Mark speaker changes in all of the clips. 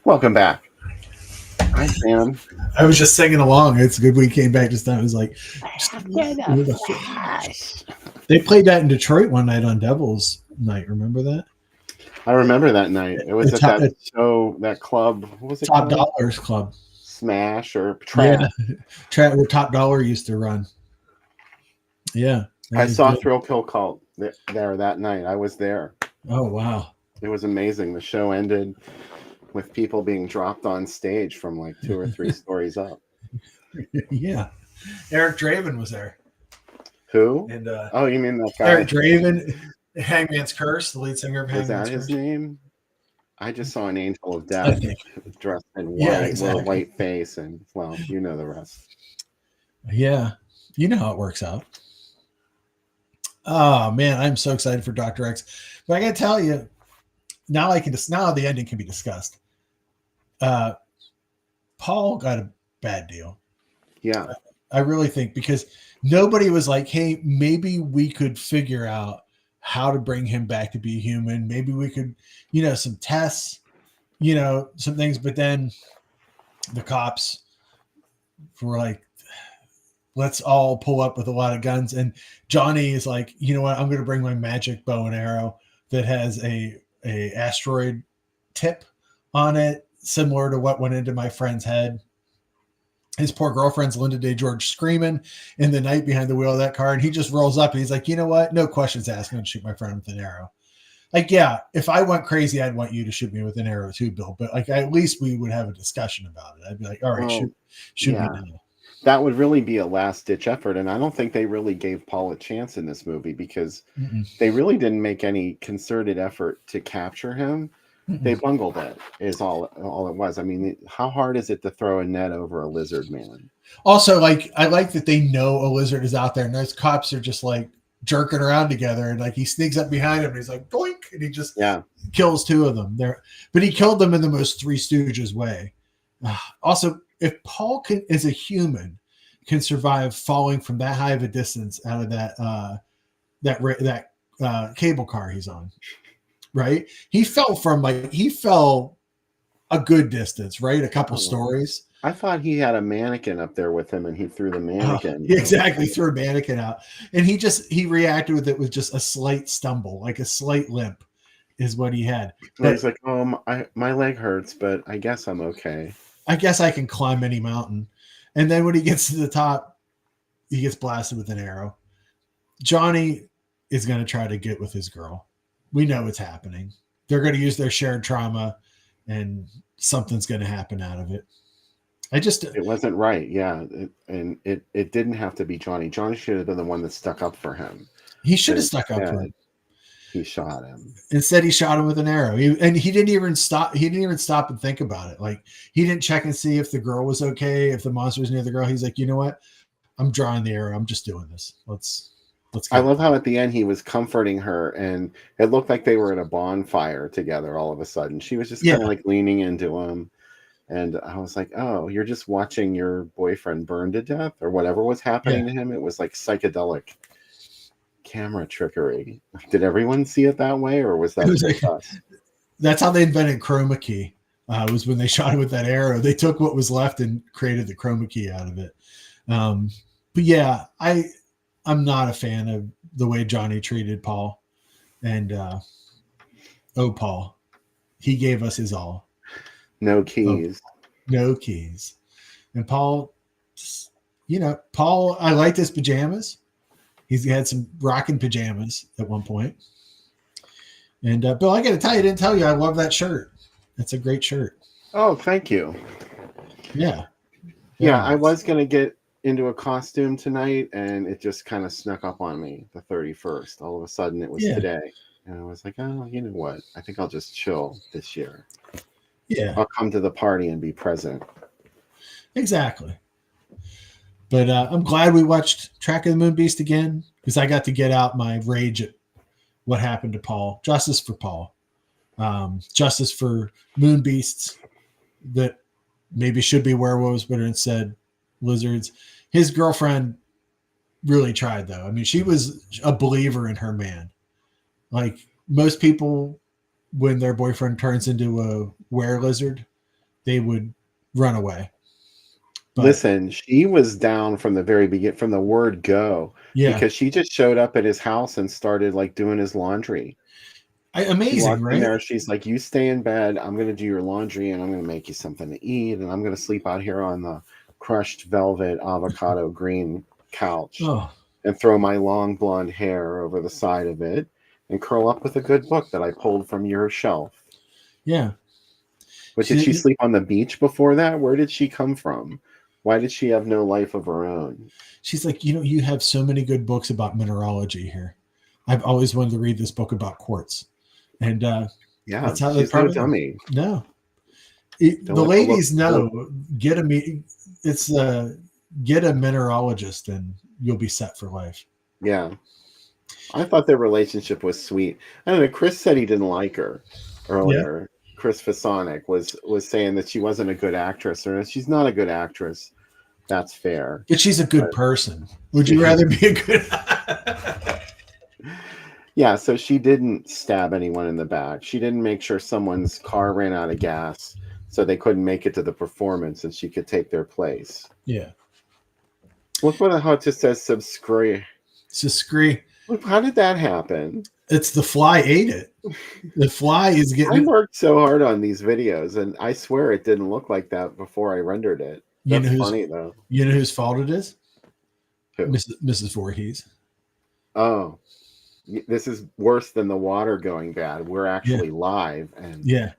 Speaker 1: Welcome back. Hi, Sam.
Speaker 2: I was just singing along. It's good we came back just now. It was like,
Speaker 1: After the flash.
Speaker 2: they played that in Detroit one night on Devil's Night. Remember that?
Speaker 1: I remember that night. It was at
Speaker 2: Top,
Speaker 1: that show, that club. What was it
Speaker 2: Top
Speaker 1: called?
Speaker 2: Dollars Club.
Speaker 1: Smash or Trap.
Speaker 2: Yeah, where Top Dollar used to run. Yeah.
Speaker 1: I saw Thrill Kill Cult there that night. I was there.
Speaker 2: Oh, wow.
Speaker 1: It was amazing. The show ended with people being dropped on stage from like 2 or 3 stories up.
Speaker 2: Yeah. Eric Draven was there.
Speaker 1: Who?
Speaker 2: And
Speaker 1: oh, you mean that guy?
Speaker 2: Eric Draven, Hangman's Curse, the lead singer of Hangman's Curse.
Speaker 1: Was that his name? I just saw an angel of death dressed in white,
Speaker 2: exactly.
Speaker 1: with a white face, and well, you know the rest.
Speaker 2: Yeah, you know how it works out. Oh man, I'm so excited for Dr. X. But I gotta tell you, now the ending can be discussed. Paul got a bad deal.
Speaker 1: Yeah.
Speaker 2: I really think, because nobody was like, hey, maybe we could figure out how to bring him back to be human. Maybe we could, some tests, some things. But then the cops were like, let's all pull up with a lot of guns. And Johnny is like, you know what? I'm going to bring my magic bow and arrow that has a asteroid tip on it, similar to what went into my friend's head. His poor girlfriend's Linda Day George screaming in the night behind the wheel of that car. And he just rolls up and he's like, you know what? No questions asked. I'm going to shoot my friend with an arrow. Like, yeah, if I went crazy, I'd want you to shoot me with an arrow too, Bill. But like, at least we would have a discussion about it. I'd be like, all right, shoot me now.
Speaker 1: That would really be a last-ditch effort. And I don't think they really gave Paul a chance in this movie, because they really didn't make any concerted effort to capture him. They bungled it, is all it was. I mean, how hard is it to throw a net over a lizard man?
Speaker 2: Also, like, I like that they know a lizard is out there, and those cops are just like jerking around together, and like he sneaks up behind him and he's like, doink, and he just kills 2 of them there. But he killed them in the most Three Stooges way. Also, if Paul as a human can survive falling from that high of a distance out of that cable car he's on, right? He fell a good distance, right? A couple stories.
Speaker 1: I thought he had a mannequin up there with him and he threw the mannequin.
Speaker 2: Exactly. Threw a mannequin out. And he reacted with it with just a slight stumble, like a slight limp is what he had.
Speaker 1: But he's like, my leg hurts, but I guess I'm okay.
Speaker 2: I guess I can climb any mountain. And then when he gets to the top, he gets blasted with an arrow. Johnny is going to try to get with his girl. We know what's happening. They're going to use their shared trauma, and something's going to happen out of it.
Speaker 1: It wasn't right. Yeah. It didn't have to be Johnny. Johnny should have been the one that stuck up for him.
Speaker 2: He should have stuck up for him.
Speaker 1: He shot him.
Speaker 2: Instead, he shot him with an arrow. He didn't even stop. He didn't even stop and think about it. Like, he didn't check and see if the girl was okay, if the monster was near the girl. He's like, you know what? I'm drawing the arrow. I'm just doing this. Let's go.
Speaker 1: I love how at the end he was comforting her, and it looked like they were at a bonfire together all of a sudden. She was just kind of like leaning into him. And I was like, oh, you're just watching your boyfriend burn to death or whatever was happening to him. It was like psychedelic camera trickery. Did everyone see it that way, or was that just us?
Speaker 2: That's how they invented chroma key. Was when they shot it with that arrow. They took what was left and created the chroma key out of it. But yeah, I'm not a fan of the way Johnny treated Paul. And Paul, he gave us his all.
Speaker 1: No keys.
Speaker 2: No keys. And Paul, I liked his pajamas. He had some rocking pajamas at one point. And Bill, I got to tell you, I didn't tell you, I love that shirt. It's a great shirt.
Speaker 1: Oh, thank you.
Speaker 2: Yeah.
Speaker 1: Yeah, I was going to get into a costume tonight, and it just kind of snuck up on me, the 31st. All of a sudden, it was today. And I was like, oh, you know what? I think I'll just chill this year.
Speaker 2: Yeah.
Speaker 1: I'll come to the party and be present.
Speaker 2: Exactly. But I'm glad we watched Track of the Moon Beast again, because I got to get out my rage at what happened to Paul. Justice for Paul. Justice for moon beasts that maybe should be werewolves, but instead lizards. His girlfriend really tried, though. I mean, she was a believer in her man. Like most people, when their boyfriend turns into a were lizard, they would run away. But
Speaker 1: listen, she was down from the very beginning, from the word go,
Speaker 2: yeah,
Speaker 1: because she just showed up at his house and started like doing his laundry. She
Speaker 2: amazing,
Speaker 1: walked in
Speaker 2: right?
Speaker 1: there. She's like, "You stay in bed. I'm going to do your laundry, and I'm going to make you something to eat, and I'm going to sleep out here on the crushed velvet avocado green couch
Speaker 2: Oh,
Speaker 1: and throw my long blonde hair over the side of it and curl up with a good book that I pulled from your shelf."
Speaker 2: yeah.
Speaker 1: But did she sleep on the beach before that? Where did she come from? Why did she have no life of her own?
Speaker 2: She's like, you have so many good books about mineralogy here. I've always wanted to read this book about quartz. And
Speaker 1: Yeah,
Speaker 2: that's how they
Speaker 1: she's no
Speaker 2: probably
Speaker 1: dummy.
Speaker 2: no.
Speaker 1: Don't
Speaker 2: The
Speaker 1: let the
Speaker 2: ladies know. Get a mineralogist, and you'll be set for life.
Speaker 1: Yeah. I thought their relationship was sweet. I don't know. Chris said he didn't like her earlier. Chris Fasonic was saying that she wasn't a good actress, or she's not a good actress. That's fair.
Speaker 2: But she's a good person. Would you rather be a good?
Speaker 1: Yeah, so she didn't stab anyone in the back. She didn't make sure someone's car ran out of gas so they couldn't make it to the performance and she could take their place.
Speaker 2: Yeah.
Speaker 1: Look how it just says subscribe.
Speaker 2: Subscribe.
Speaker 1: Look, how did that happen?
Speaker 2: It's the fly ate it. The fly is getting.
Speaker 1: I worked so hard on these videos, and I swear it didn't look like that before I rendered it. That's funny, though.
Speaker 2: You know whose fault it is?
Speaker 1: Who?
Speaker 2: Mrs. Voorhees.
Speaker 1: Oh, this is worse than the water going bad. We're actually live, and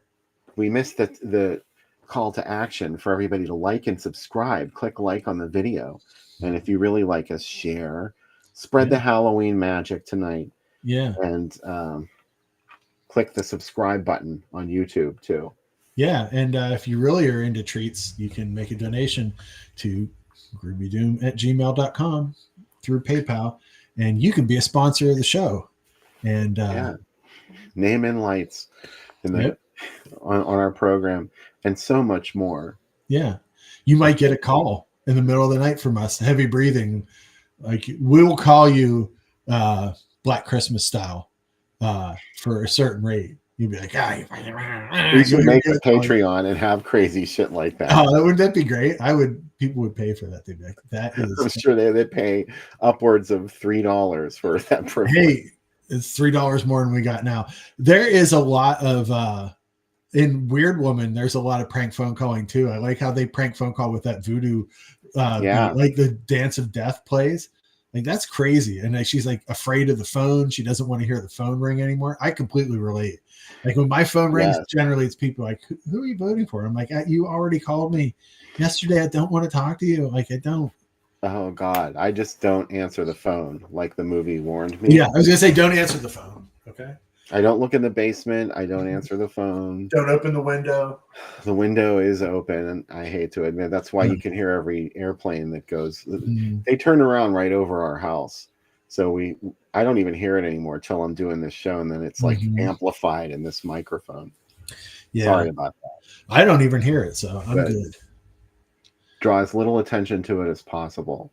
Speaker 1: we missed the call to action for everybody to like and subscribe. Click like on the video, and if you really like us, share. Spread the Halloween magic tonight.
Speaker 2: Yeah.
Speaker 1: And click the subscribe button on YouTube too.
Speaker 2: Yeah. And if you really are into treats, you can make a donation to groovydoom@gmail.com through PayPal, and you can be a sponsor of the show. And
Speaker 1: name and lights in the on our program, and so much more.
Speaker 2: Yeah. You might get a call in the middle of the night from us, heavy breathing. Like, we'll call you Black Christmas style for a certain rate. You'd be like,
Speaker 1: we should make a Patreon and have crazy shit like that.
Speaker 2: Oh, wouldn't that be great? People would pay for that. They'd be like, that is.
Speaker 1: I'm sure they pay upwards of $3 for that privilege.
Speaker 2: Hey, it's $3 more than we got now. There is a lot of in Weird Woman, there's a lot of prank phone calling too. I like how they prank phone call with that voodoo like the Dance of Death plays. Like, that's crazy. And she's like afraid of the phone. She doesn't want to hear the phone ring anymore. I completely relate. Like, when my phone rings, generally it's people like, who are you voting for? I'm like, you already called me yesterday. I don't want to talk to you. Like, I don't.
Speaker 1: Oh God, I just don't answer the phone like the movie warned me.
Speaker 2: Yeah, I was gonna say, don't answer the phone. Okay.
Speaker 1: I don't look in the basement. I don't answer the phone.
Speaker 2: Don't open the window.
Speaker 1: The window is open, and I hate to admit that's why you can hear every airplane that goes. They turn around right over our house, so I don't even hear it anymore till I'm doing this show, and then it's like amplified in this microphone. Yeah. Sorry about that.
Speaker 2: I don't even hear it, so I'm good.
Speaker 1: Draw as little attention to it as possible.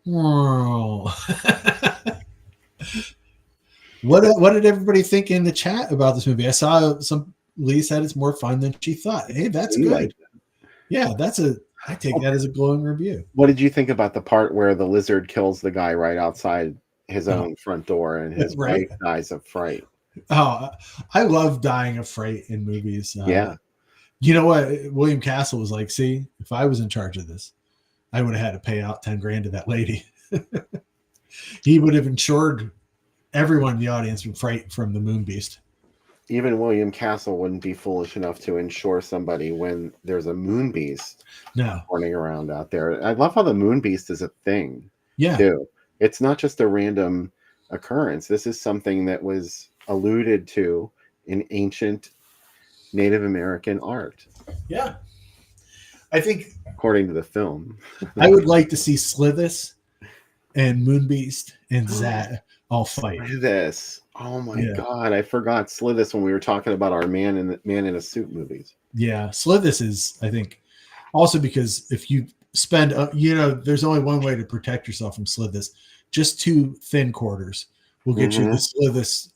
Speaker 2: Oh. What did everybody think in the chat about this movie? I saw Lee said it's more fun than she thought. Hey, that's good. Yeah, I take that as a glowing review.
Speaker 1: What did you think about the part where the lizard kills the guy right outside his own front door and his wife dies of fright?
Speaker 2: Oh, I love dying of fright in movies.
Speaker 1: Yeah.
Speaker 2: You know what? William Castle was like, see, if I was in charge of this, I would have had to pay out 10 grand to that lady. He would have insured everyone in the audience from fright from the moon beast.
Speaker 1: Even William Castle wouldn't be foolish enough to insure somebody when there's a moon beast running around out there. I love how the moon beast is a thing.
Speaker 2: Yeah.
Speaker 1: Too. It's not just a random occurrence. This is something that was alluded to in ancient Native American art.
Speaker 2: Yeah. I think,
Speaker 1: according to the film,
Speaker 2: I would like to see Slithis and Moonbeast and Zat all fight.
Speaker 1: Look at this. Oh my God. I forgot Slithis when we were talking about our man in a suit movies.
Speaker 2: Yeah. Slithis is, I think, also because if you spend, there's only one way to protect yourself from Slithis. Just 2 thin quarters will get you the Slithis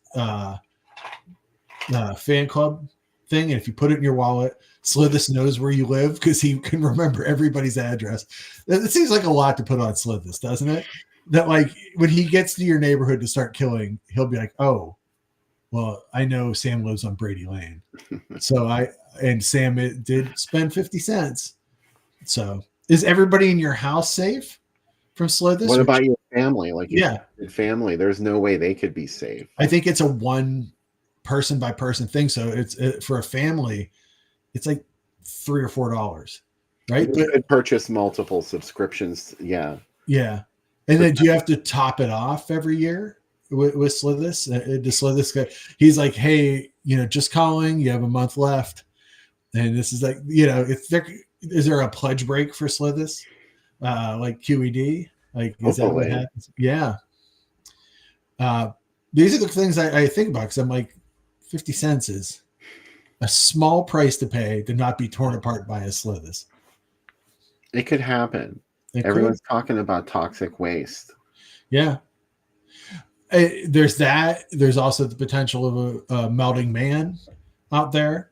Speaker 2: fan club. thing, and if you put it in your wallet, Slithis knows where you live because he can remember everybody's address. It seems like a lot to put on Slithis, doesn't it? That like when he gets to your neighborhood to start killing, he'll be like, "Oh, well, I know Sam lives on Brady Lane, and Sam did spend 50 cents. So, is everybody in your house safe from Slithis?
Speaker 1: What about your family? Like,
Speaker 2: yeah,
Speaker 1: your family, there's no way they could be safe.
Speaker 2: I think it's a one person by person thing. So for a family, it's like $3 or $4, right?
Speaker 1: You could purchase multiple subscriptions. Yeah.
Speaker 2: Yeah. And then do you have to top it off every year with Slithis? Does Slithis he's like, hey, just calling, you have a month left. And this is like, is there a pledge break for Slithis? Like QED? Like, is that what happens? Yeah. These are the things I think about because I'm like, 50 cents is a small price to pay to not be torn apart by a Slithis.
Speaker 1: It could happen. Everyone's talking about toxic waste.
Speaker 2: Yeah. There's that. There's also the potential of a melting man out there.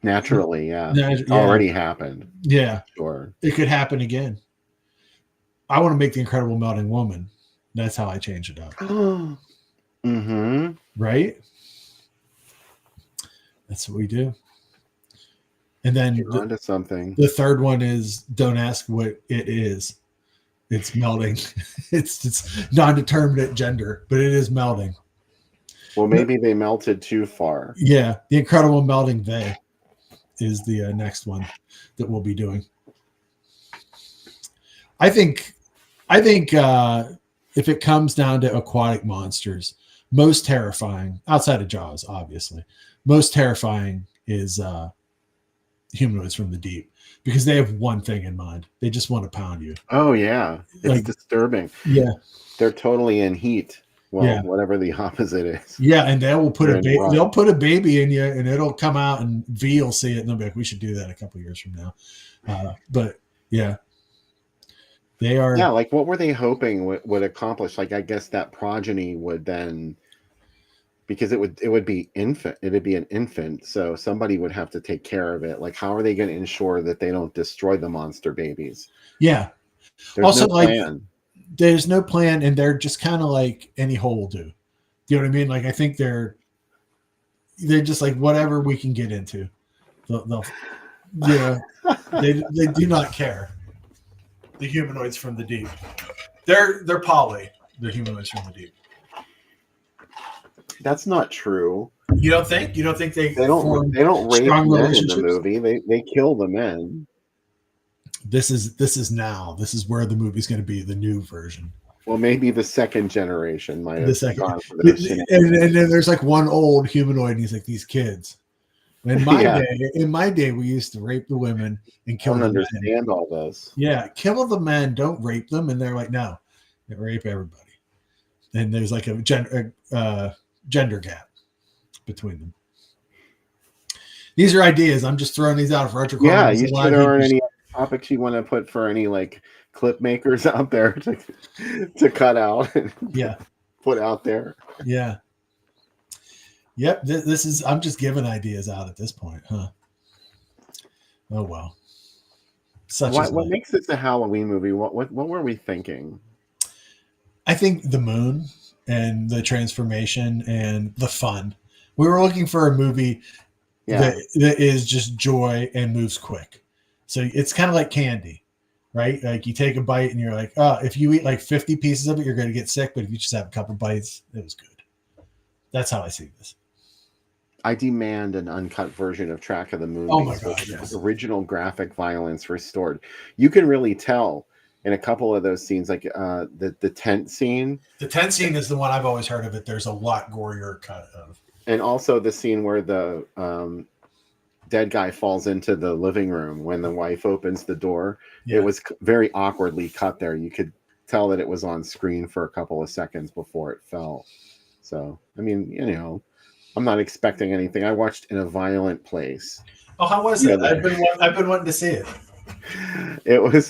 Speaker 1: Naturally, yeah. It's already happened.
Speaker 2: Yeah.
Speaker 1: Sure.
Speaker 2: It could happen again. I want to make the Incredible Melting Woman. That's how I change it up.
Speaker 1: Mm-hmm.
Speaker 2: Right? That's what we do. And then
Speaker 1: onto something.
Speaker 2: The third one is don't ask what it is. It's melting. It's non-determinate gender, but it is melting.
Speaker 1: Well, maybe they melted too far.
Speaker 2: Yeah. The Incredible Melting They is the next one that we'll be doing. I think if it comes down to aquatic monsters, most terrifying, outside of Jaws, obviously, most terrifying is humanoids from the deep because they have one thing in mind. They just want to pound you.
Speaker 1: Oh, yeah. It's disturbing.
Speaker 2: Yeah.
Speaker 1: They're totally in heat. Well, whatever the opposite is.
Speaker 2: Yeah, and they will put they'll put a baby in you and it'll come out and V will see it and they'll be like, we should do that a couple years from now. But yeah. They are.
Speaker 1: Yeah, like what were they hoping would accomplish? Like, I guess that progeny would then, because it would be infant. It'd be an infant, so somebody would have to take care of it. Like, how are they going to ensure that they don't destroy the monster babies?
Speaker 2: Yeah.
Speaker 1: There's
Speaker 2: also,
Speaker 1: no plan.
Speaker 2: There's no plan, and they're just kind of like any hole will do. You know what I mean? Like, I think they're just like whatever we can get into. They'll they do not care. The humanoids from the deep. They're poly, the humanoids from the deep.
Speaker 1: That's not true.
Speaker 2: You don't think? You don't think they
Speaker 1: don't rape men in the movie. They kill the men.
Speaker 2: This is now. This is where the movie's going to be, the new version.
Speaker 1: Well, maybe the second generation might have gone for
Speaker 2: this. And then there's like one old humanoid, and he's like, these kids. In my day, we used to rape the women and kill. I don't
Speaker 1: understand all this.
Speaker 2: Yeah, kill the men, don't rape them, and they're like, no, they rape everybody. And there's like a gender gap between them. These are ideas. I'm just throwing these out for Retro.
Speaker 1: Yeah, you should there aren't any topics you want to put for any like clip makers out there to cut out. And put out there.
Speaker 2: Yeah. Yep, this is. I'm just giving ideas out at this point, huh? Oh well.
Speaker 1: What makes this a Halloween movie? What were we thinking?
Speaker 2: I think the moon and the transformation and the fun. We were looking for a movie that is just joy and moves quick. So it's kind of like candy, right? Like you take a bite and you're like, oh, if you eat like 50 pieces of it, you're going to get sick. But if you just have a couple bites, it was good. That's how I see this.
Speaker 1: I demand an uncut version of Track of the Movie.
Speaker 2: Oh my God, yes.
Speaker 1: Original graphic violence restored. You can really tell in a couple of those scenes, like the tent scene.
Speaker 2: The tent scene is the one I've always heard of it. There's a lot gorier cut of.
Speaker 1: And also the scene where the dead guy falls into the living room when the wife opens the door. Yeah. It was very awkwardly cut there. You could tell that it was on screen for a couple of seconds before it fell. So, I mean, I'm not expecting anything. I watched In a Violent Place.
Speaker 2: Oh, how was it? I've been wanting to see it.
Speaker 1: It was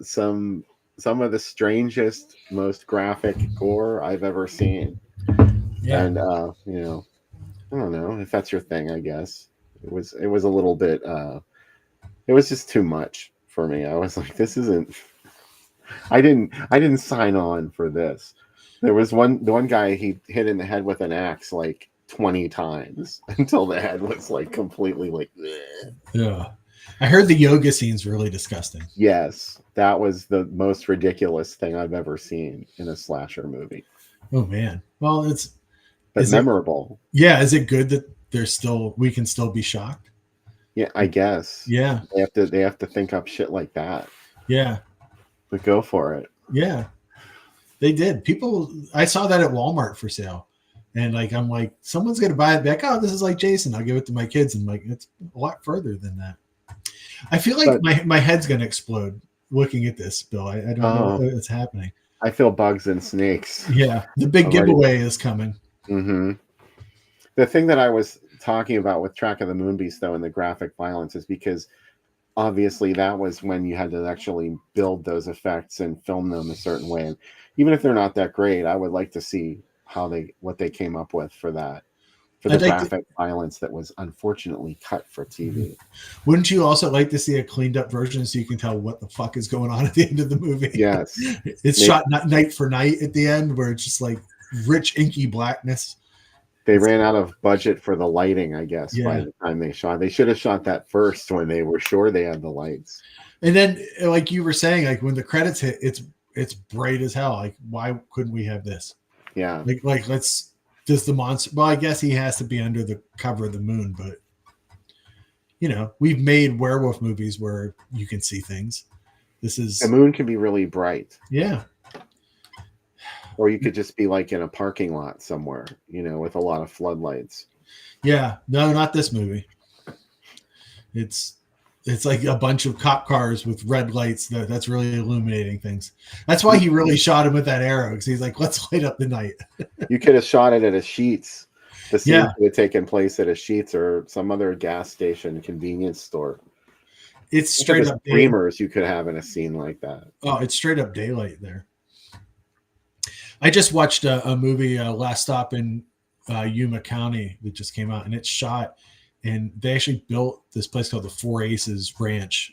Speaker 1: some of the strangest, most graphic gore I've ever seen. Yeah. And I don't know if that's your thing. I guess It was a little bit. It was just too much for me. I was like, this isn't. I didn't sign on for this. There was the one guy he hit in the head with an axe like 20 times until the head was like completely like. Bleh.
Speaker 2: Yeah, I heard the yoga scene's really disgusting.
Speaker 1: Yes, that was the most ridiculous thing I've ever seen in a slasher movie.
Speaker 2: Oh man. Well,
Speaker 1: But memorable.
Speaker 2: Is it good that we can still be shocked?
Speaker 1: Yeah, I guess.
Speaker 2: Yeah.
Speaker 1: They have to think up shit like that.
Speaker 2: Yeah.
Speaker 1: But go for it.
Speaker 2: Yeah. They did. I saw that at Walmart for sale. And like, I'm like, someone's going to buy it back. Oh, this is like Jason. I'll give it to my kids. And like, it's a lot further than that. I feel like my head's going to explode looking at this, Bill. I don't know what's happening.
Speaker 1: I feel bugs and snakes.
Speaker 2: Yeah. The big giveaway is coming.
Speaker 1: Mm-hmm. The thing that I was talking about with Track of the Moonbeast, though, and the graphic violence is because obviously that was when you had to actually build those effects and film them a certain way. And even if they're not that great, I would like to see what they came up with for that, for the graphic violence that was unfortunately cut for TV.
Speaker 2: Wouldn't you also like to see a cleaned up version so you can tell what the fuck is going on at the end of the movie?
Speaker 1: Yes.
Speaker 2: It's shot night for night at the end where it's just like rich inky blackness.
Speaker 1: They ran out of budget for the lighting, I guess, by the time they shot. They should have shot that first when they were sure they had the lights.
Speaker 2: And then, like you were saying, like when the credits hit, it's bright as hell. Like, why couldn't we have this?
Speaker 1: Yeah.
Speaker 2: Like does the monster? Well, I guess he has to be under the cover of the moon, but you know, we've made werewolf movies where you can see things. The
Speaker 1: moon can be really bright.
Speaker 2: Yeah.
Speaker 1: Or you could just be like in a parking lot somewhere, you know, with a lot of floodlights.
Speaker 2: Yeah. No, not this movie. It's like a bunch of cop cars with red lights that's really illuminating things. That's why he really shot him with that arrow, because he's like, let's light up the night.
Speaker 1: You could have shot it at a Sheetz. The scene could have taken place at a Sheetz or some other gas station, convenience store.
Speaker 2: It's straight up
Speaker 1: screamers you could have in a scene like that.
Speaker 2: Oh, it's straight up daylight there. I just watched a movie, Last Stop in Yuma County, that just came out, and it's shot. And they actually built this place called the Four Aces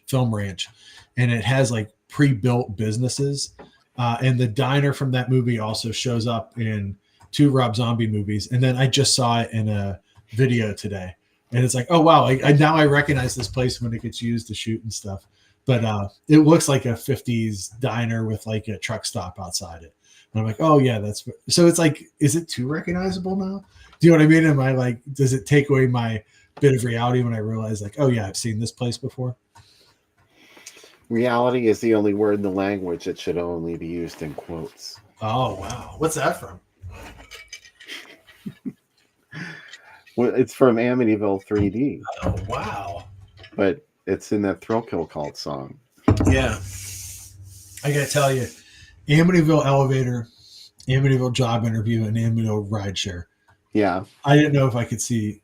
Speaker 2: Film Ranch, and it has like pre-built businesses. And the diner from that movie also shows up in 2 Rob Zombie movies. And then I just saw it in a video today, and it's like, oh wow! Now I recognize this place when it gets used to shoot and stuff. But it looks like a 50s diner with like a truck stop outside it. And I'm like, oh yeah, so it's like, is it too recognizable now? Do you know what I mean? Am I like, does it take away my bit of reality when I realize like, oh yeah, I've seen this place before?
Speaker 1: Reality is the only word in the language that should only be used in quotes.
Speaker 2: Oh wow. What's that from?
Speaker 1: Well, it's from Amityville 3D.
Speaker 2: Oh wow.
Speaker 1: But it's in that Thrill Kill Cult song.
Speaker 2: Yeah. I gotta tell you, Amityville Elevator, Amityville Job Interview, and Amityville Rideshare.
Speaker 1: Yeah.
Speaker 2: I didn't know if I could see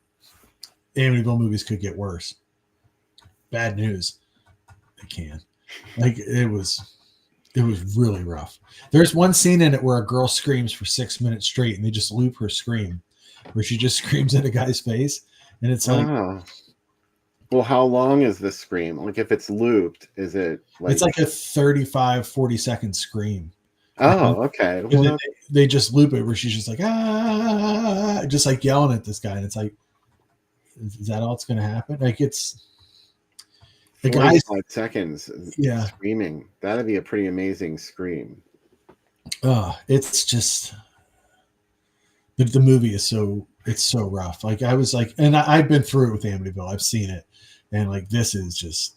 Speaker 2: Amityville movies could get worse. Bad news. They can. Like it was really rough. There's one scene in it where a girl screams for 6 minutes straight, and they just loop her scream, where she just screams in a guy's face, and it's like,
Speaker 1: well, how long is the scream? Like if it's looped, is it like,
Speaker 2: it's like a 35, 40-second scream.
Speaker 1: Oh, okay. Well,
Speaker 2: they just loop it where she's just like, just like yelling at this guy, and it's like, is that all that's going to happen? Like it's the guys
Speaker 1: 5 seconds.
Speaker 2: Yeah,
Speaker 1: screaming. That'd be a pretty amazing scream.
Speaker 2: It's just the movie is so rough. Like I was like, and I've been through it with Amityville. I've seen it, and like this is just,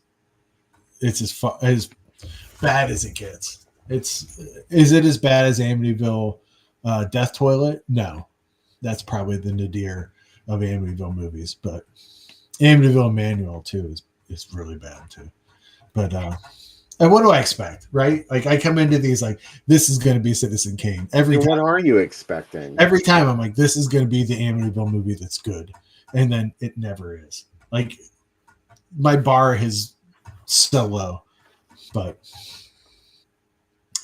Speaker 2: it's as bad as it gets. Is it as bad as Amityville Death Toilet? No, that's probably the nadir of Amityville movies, but Amityville Emmanuel too is really bad too. But and what do I expect, right? Like I come into these like, this is going to be Citizen Kane every time.
Speaker 1: What are you expecting?
Speaker 2: Every time I'm like, this is going to be the Amityville movie that's good, and then it never is. Like my bar is so low, but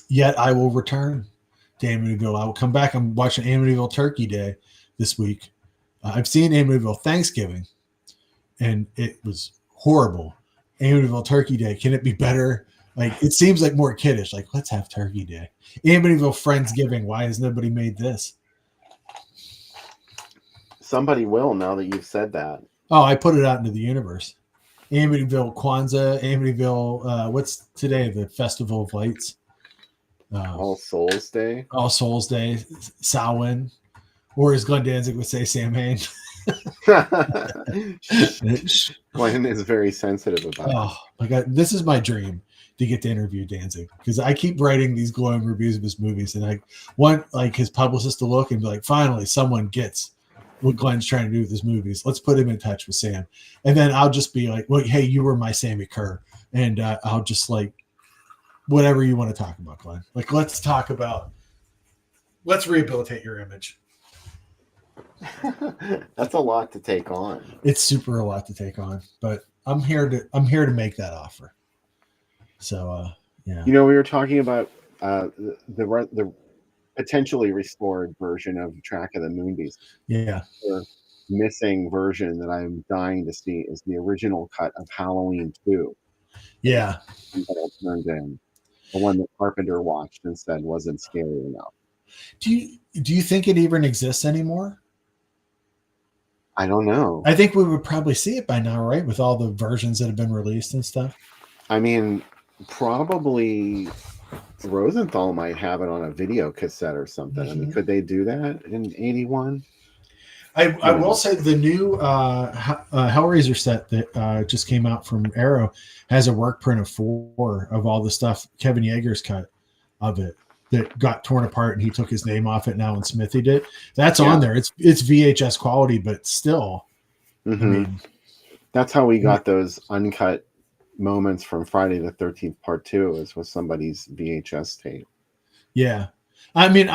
Speaker 2: yet I will return to Amityville. I will come back. I'm watching Amityville Turkey Day this week. I've seen Amityville Thanksgiving, and it was horrible. Amityville Turkey Day, can it be better? Like, it seems like more kiddish. Like, let's have Turkey Day. Amityville Friendsgiving. Why has nobody made this?
Speaker 1: Somebody will, now that you've said that.
Speaker 2: Oh, I put it out into the universe. Amityville Kwanzaa, Amityville. What's today? The Festival of Lights.
Speaker 1: All Souls Day.
Speaker 2: All Souls Day. Samhain, or as Glenn Danzig would say, Samhain.
Speaker 1: Glenn is very sensitive about it.
Speaker 2: Oh my God, this is my dream, to get to interview Danzig, because I keep writing these glowing reviews of his movies, and I want like his publicist to look and be like, finally someone gets what Glenn's trying to do with his movies. Let's put him in touch with Sam. And then I'll just be like, well, hey, you were my Sammy Kerr. And I'll just like, whatever you want to talk about, Glenn. Like, let's rehabilitate your image.
Speaker 1: That's a lot to take on.
Speaker 2: It's super a lot to take on, but I'm here to make that offer. So, yeah.
Speaker 1: You know, we were talking about the potentially restored version of Track of the Moonbeast.
Speaker 2: Yeah.
Speaker 1: The missing version that I'm dying to see is the original cut of Halloween 2.
Speaker 2: Yeah.
Speaker 1: That I turned in. The one that Carpenter watched and said wasn't scary enough.
Speaker 2: Do you think it even exists anymore?
Speaker 1: I don't know.
Speaker 2: I think we would probably see it by now, right? With all the versions that have been released and stuff.
Speaker 1: I mean, probably Rosenthal might have it on a video cassette or something. I mean, could they do that in 81?
Speaker 2: I will say the new Hellraiser set that just came out from Arrow has a work print of 4 of all the stuff Kevin Yeager's cut of it that got torn apart, and he took his name off it now and smithied it. That's on there. It's VHS quality, but still.
Speaker 1: Mm-hmm.
Speaker 2: I mean,
Speaker 1: that's how we got those uncut moments from Friday the 13th Part 2 is with somebody's VHS tape.
Speaker 2: Yeah. I mean,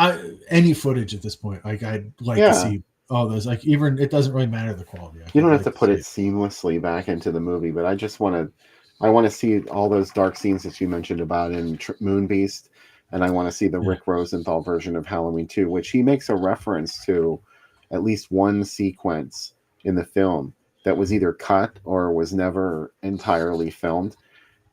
Speaker 2: any footage at this point, like I'd like to see all those. Like, even it doesn't really matter the quality.
Speaker 1: You don't have to put it seamlessly back into the movie, but I just want to see all those dark scenes that you mentioned about in Moonbeast, and I want to see the Rick Rosenthal version of Halloween 2, which he makes a reference to at least one sequence in the film that was either cut or was never entirely filmed.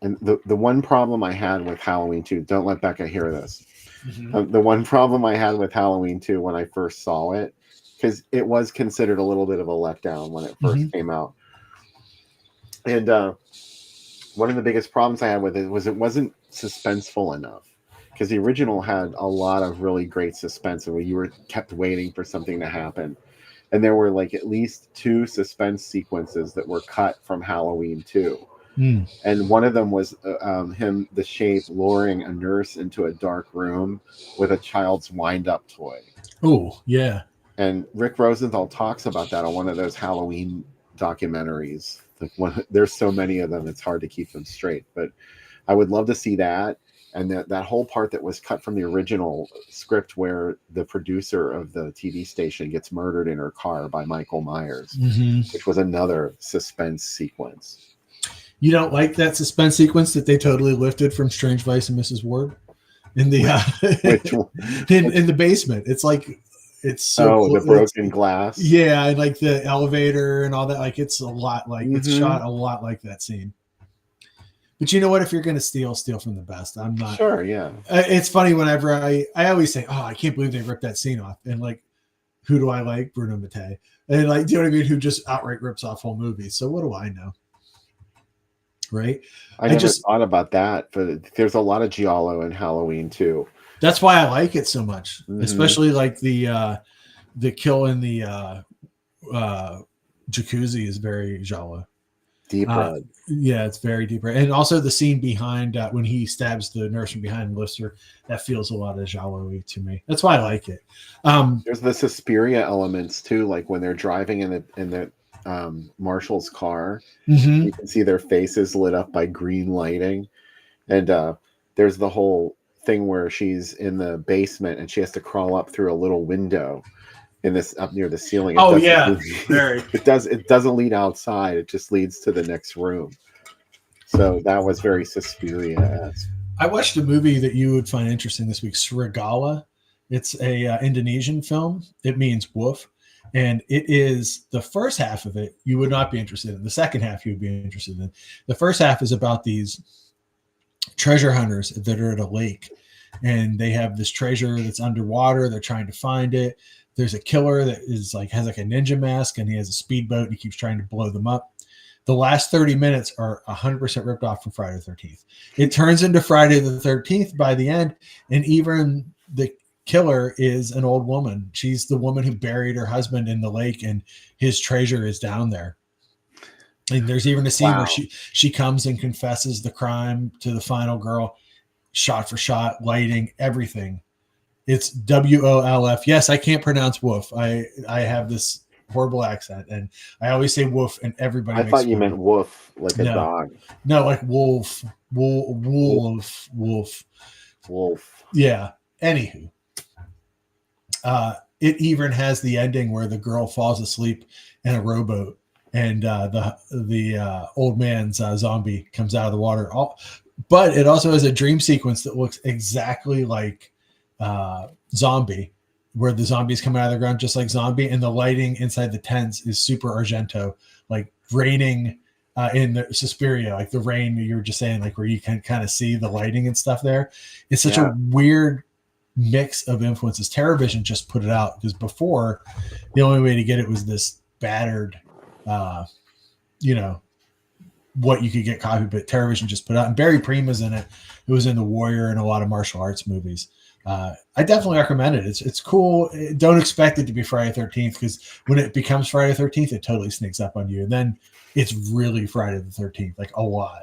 Speaker 1: And the one problem I had with Halloween 2, don't let Becca hear this. Mm-hmm. The one problem I had with Halloween 2 when I first saw it, because it was considered a little bit of a letdown when it first came out. And one of the biggest problems I had with it was it wasn't suspenseful enough. Because the original had a lot of really great suspense where you were kept waiting for something to happen. And there were like at least 2 suspense sequences that were cut from Halloween 2. And one of them was the Shape, luring a nurse into a dark room with a child's wind-up toy.
Speaker 2: Oh, yeah.
Speaker 1: And Rick Rosenthal talks about that on one of those Halloween documentaries. Like there's so many of them, it's hard to keep them straight. But I would love to see that. And that whole part that was cut from the original script where the producer of the TV station gets murdered in her car by Michael Myers, which was another suspense sequence.
Speaker 2: You don't like that suspense sequence that they totally lifted from Strange Vice and Mrs. Ward in the in the basement? It's like it's so
Speaker 1: the broken glass.
Speaker 2: Yeah, and like the elevator and all that. Like it's a lot like it's shot a lot like that scene. But you know what? If you're going to steal from the best. I'm not.
Speaker 1: Sure, yeah.
Speaker 2: It's funny whenever I always say, oh, I can't believe they ripped that scene off. And like, who do I like? Bruno Mattei. And like, do you know what I mean? Who just outright rips off whole movies. So what do I know? Right?
Speaker 1: I never thought about that, but there's a lot of giallo in Halloween too.
Speaker 2: That's why I like it so much, especially like the kill in the jacuzzi is very giallo.
Speaker 1: Deep red.
Speaker 2: Yeah, it's very deep red. And also the scene behind when he stabs the nurse from behind and lifts her, that feels a lot of giallo-y to me. That's why I like it.
Speaker 1: There's the Suspiria elements too, like when they're driving in the Marshall's car, you can see their faces lit up by green lighting. And there's the whole thing where she's in the basement and she has to crawl up through a little window in this up near the ceiling. It doesn't lead outside, it just leads to the next room. So that was very Suspiria-esque.
Speaker 2: I watched a movie that you would find interesting this week, Serigala. It's a Indonesian film. It means wolf. And it is the first half of it you would not be interested in. The second half you would be interested in. The first half is about these treasure hunters that are at a lake, and they have this treasure that's underwater. They're trying to find it. There's a killer that is like has like a ninja mask, and he has a speedboat, and he keeps trying to blow them up. The last 30 minutes are 100% ripped off from Friday the 13th. It turns into Friday the 13th by the end, and even the killer is an old woman. She's the woman who buried her husband in the lake, and his treasure is down there. And there's even a scene where she comes and confesses the crime to the final girl, shot for shot, lighting, everything. It's WOLF. Yes, I can't pronounce wolf. I have this horrible accent, and I always say wolf, and everybody.
Speaker 1: I thought you meant wolf, like a dog.
Speaker 2: No, like wolf. Yeah. Anywho, it even has the ending where the girl falls asleep in a rowboat, and the old man's zombie comes out of the water. But it also has a dream sequence that looks exactly like Zombie, where the zombies come out of the ground just like Zombie, and the lighting inside the tents is super Argento, like raining in the Suspiria, like the rain you were just saying, like where you can kind of see the lighting and stuff there. It's such a weird mix of influences. TerrorVision just put it out, because before the only way to get it was this battered what you could get copied, but TerrorVision just put out, and Barry Prima's in it, who was in The Warrior and a lot of martial arts movies. I definitely recommend it. It's cool. Don't expect it to be Friday 13th, because when it becomes Friday 13th, it totally sneaks up on you, and then it's really Friday the 13th, like a lot.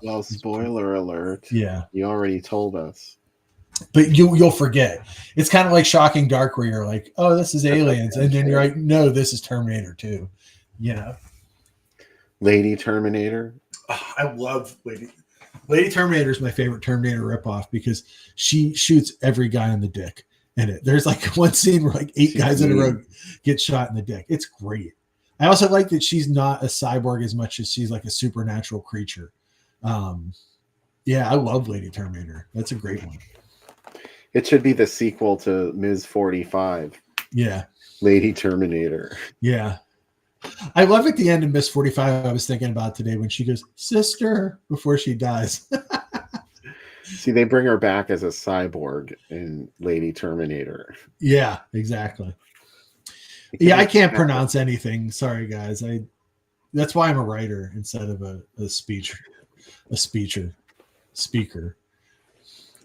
Speaker 1: Well, spoiler alert.
Speaker 2: Yeah,
Speaker 1: you already told us.
Speaker 2: But you'll forget. It's kind of like Shocking Dark, where you're like, oh, this is Aliens, and then you're like, no, this is Terminator 2.
Speaker 1: Lady Terminator.
Speaker 2: Oh, I love Lady Terminator is my favorite Terminator ripoff, because she shoots every guy in the dick in it. There's like one scene where like 8 guys in a row get shot in the dick. It's great. I also like that she's not a cyborg as much as she's like a supernatural creature. I love Lady Terminator. That's a great one.
Speaker 1: It should be the sequel to Ms. 45.
Speaker 2: Yeah.
Speaker 1: Lady Terminator.
Speaker 2: Yeah. I love at the end of Miss 45, I was thinking about today when she goes, sister, before she dies.
Speaker 1: See, they bring her back as a cyborg in Lady Terminator.
Speaker 2: Yeah, exactly. Yeah, I can't pronounce anything. Sorry, guys. That's why I'm a writer instead of a speaker. It's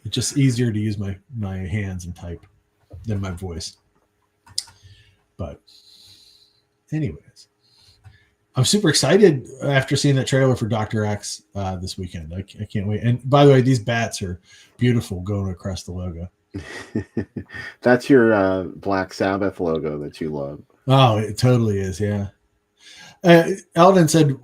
Speaker 2: just easier to use my hands and type than my voice. But anyways, I'm super excited after seeing that trailer for Dr. X this weekend. I can't wait. And by the way, these bats are beautiful going across the logo.
Speaker 1: That's your Black Sabbath logo that you love.
Speaker 2: Oh, it totally is. Yeah. Eldon said,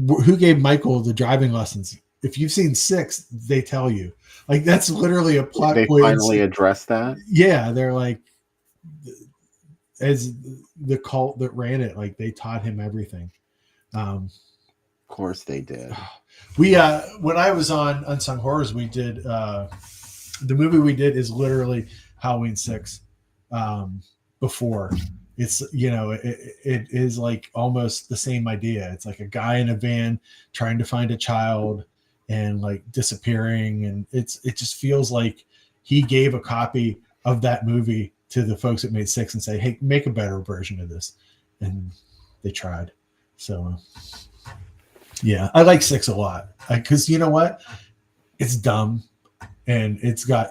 Speaker 2: who gave Michael the driving lessons? If you've seen 6, they tell you. Like, that's literally a plot
Speaker 1: point. They finally addressed that?
Speaker 2: Yeah. They're like, as the cult that ran it, like they taught him everything.
Speaker 1: Of course they did.
Speaker 2: We when I was on Unsung Horrors, we did the movie we did is literally Halloween 6 before. It's it is like almost the same idea. It's like a guy in a van trying to find a child and like disappearing, and it just feels like he gave a copy of that movie to the folks that made 6 and say, hey, make a better version of this. And they tried. So, yeah, I like 6 a lot. Because you know what? It's dumb. And it's got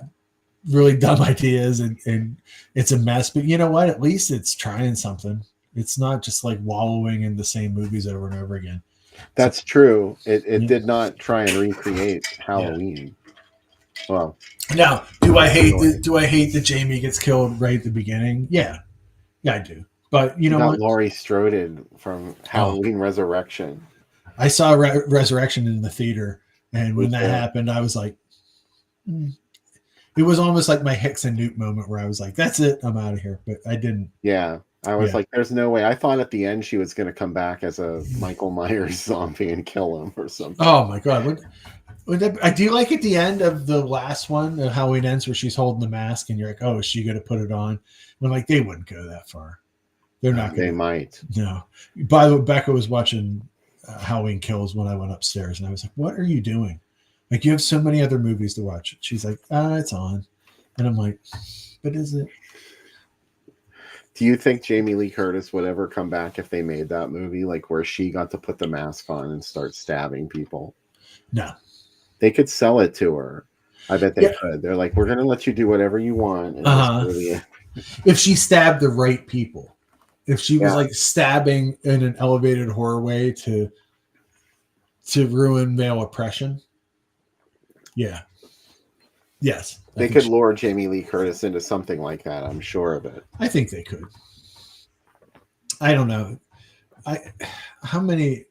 Speaker 2: really dumb ideas. And it's a mess. But you know what? At least it's trying something. It's not just like wallowing in the same movies over and over again.
Speaker 1: That's true. It did not try and recreate Halloween. Yeah. Well,
Speaker 2: now, do I hate that Jamie gets killed right at the beginning? Yeah, I do. But you know what?
Speaker 1: Laurie Strode from Halloween Resurrection.
Speaker 2: I saw Resurrection in the theater, and when that happened, I was like, it was almost like my Hicks and Newt moment where I was like, "That's it, I'm out of here." But I didn't.
Speaker 1: Yeah, I was like, "There's no way." I thought at the end she was going to come back as a Michael Myers zombie and kill him or something.
Speaker 2: Oh my god! I do like at the end of the last one, Halloween Ends, where she's holding the mask, and you're like, "Oh, is she going to put it on?" When like they wouldn't go that far. They're not going
Speaker 1: They
Speaker 2: to.
Speaker 1: might.
Speaker 2: No. By the way, Becca was watching Halloween Kills when I went upstairs, and I was like, "What are you doing? Like, you have so many other movies to watch." She's like, "It's on," and I'm like, "But is it?"
Speaker 1: Do you think Jamie Lee Curtis would ever come back if they made that movie, like where she got to put the mask on and start stabbing people?
Speaker 2: No.
Speaker 1: They could sell it to her. I bet they
Speaker 2: Yeah.
Speaker 1: could. They're like, we're going to let you do whatever you want. And really...
Speaker 2: If she stabbed the right people, if she was like stabbing in an elevated horror way to ruin male oppression, yeah, yes,
Speaker 1: they could lure Jamie Lee Curtis into something like that. I'm sure of it.
Speaker 2: I think they could. I don't know. How many?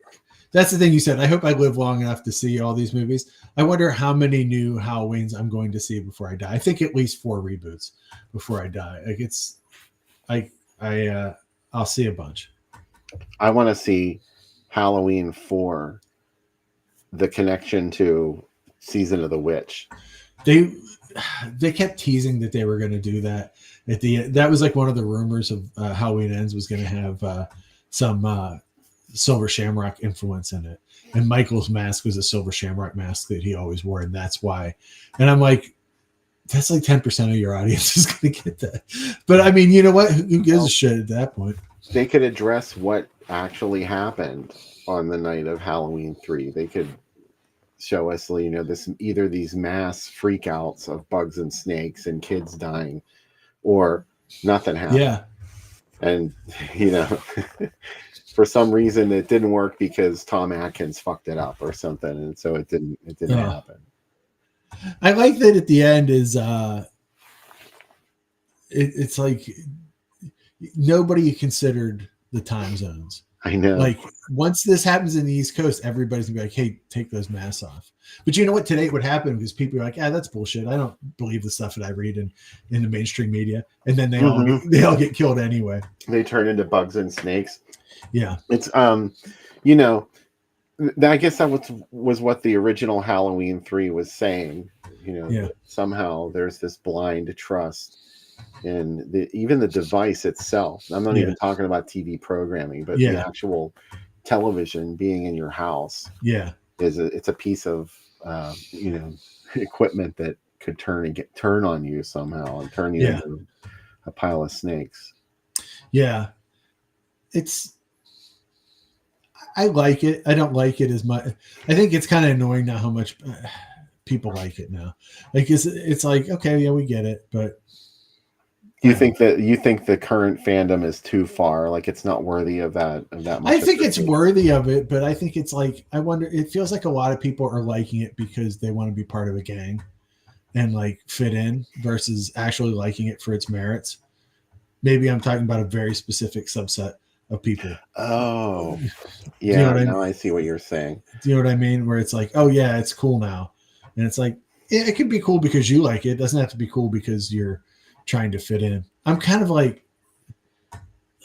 Speaker 2: That's the thing you said. I hope I live long enough to see all these movies. I wonder how many new Halloweens I'm going to see before I die. I think at least 4 reboots before I die. Like it's, I'll see a bunch.
Speaker 1: I want to see Halloween 4, the connection to Season of the Witch.
Speaker 2: They kept teasing that they were going to do that at the end. That was like one of the rumors of Halloween Ends was going to have some Silver Shamrock influence in it, and Michael's mask was a Silver Shamrock mask that he always wore, and that's why. And I'm like, that's like 10% of your audience is going to get that. But I mean, you know what? Who gives a shit at that point?
Speaker 1: They could address what actually happened on the night of Halloween 3. They could show us, you know, either these mass freakouts of bugs and snakes and kids dying, or nothing happened.
Speaker 2: Yeah.
Speaker 1: And, you know, for some reason it didn't work because Tom Atkins fucked it up or something, and so it didn't happen.
Speaker 2: I like that at the end is it's like nobody considered the time zones.
Speaker 1: I know.
Speaker 2: Like once this happens in the East Coast, everybody's gonna be like, "Hey, take those masks off." But you know what? Today would happen because people are like, that's bullshit. I don't believe the stuff that I read in the mainstream media." And then they all get killed anyway.
Speaker 1: They turn into bugs and snakes.
Speaker 2: Yeah.
Speaker 1: It's you know, I guess that was what the original Halloween 3 was saying. You know, somehow there's this blind trust in even the device itself. I'm not even talking about TV programming, but the actual television being in your house.
Speaker 2: Yeah,
Speaker 1: it's a piece of you know, equipment that could turn on you somehow and turn you into a pile of snakes.
Speaker 2: Yeah, I like it. I don't like it as much. I think it's kind of annoying now how much people like it now. Like it's like, okay, yeah, we get it, but
Speaker 1: you think the current fandom is too far, like it's not worthy of that much?
Speaker 2: I think it's worthy of it, but I think it's like, I wonder, it feels like a lot of people are liking it because they want to be part of a gang and like fit in versus actually liking it for its merits. Maybe I'm talking about a very specific subset of people.
Speaker 1: Oh, yeah. Now I see what you're saying.
Speaker 2: Do you know what I mean? Where it's like, oh yeah, it's cool now. And it's like, it could be cool because you like it. It doesn't have to be cool because you're trying to fit in. I'm kind of like,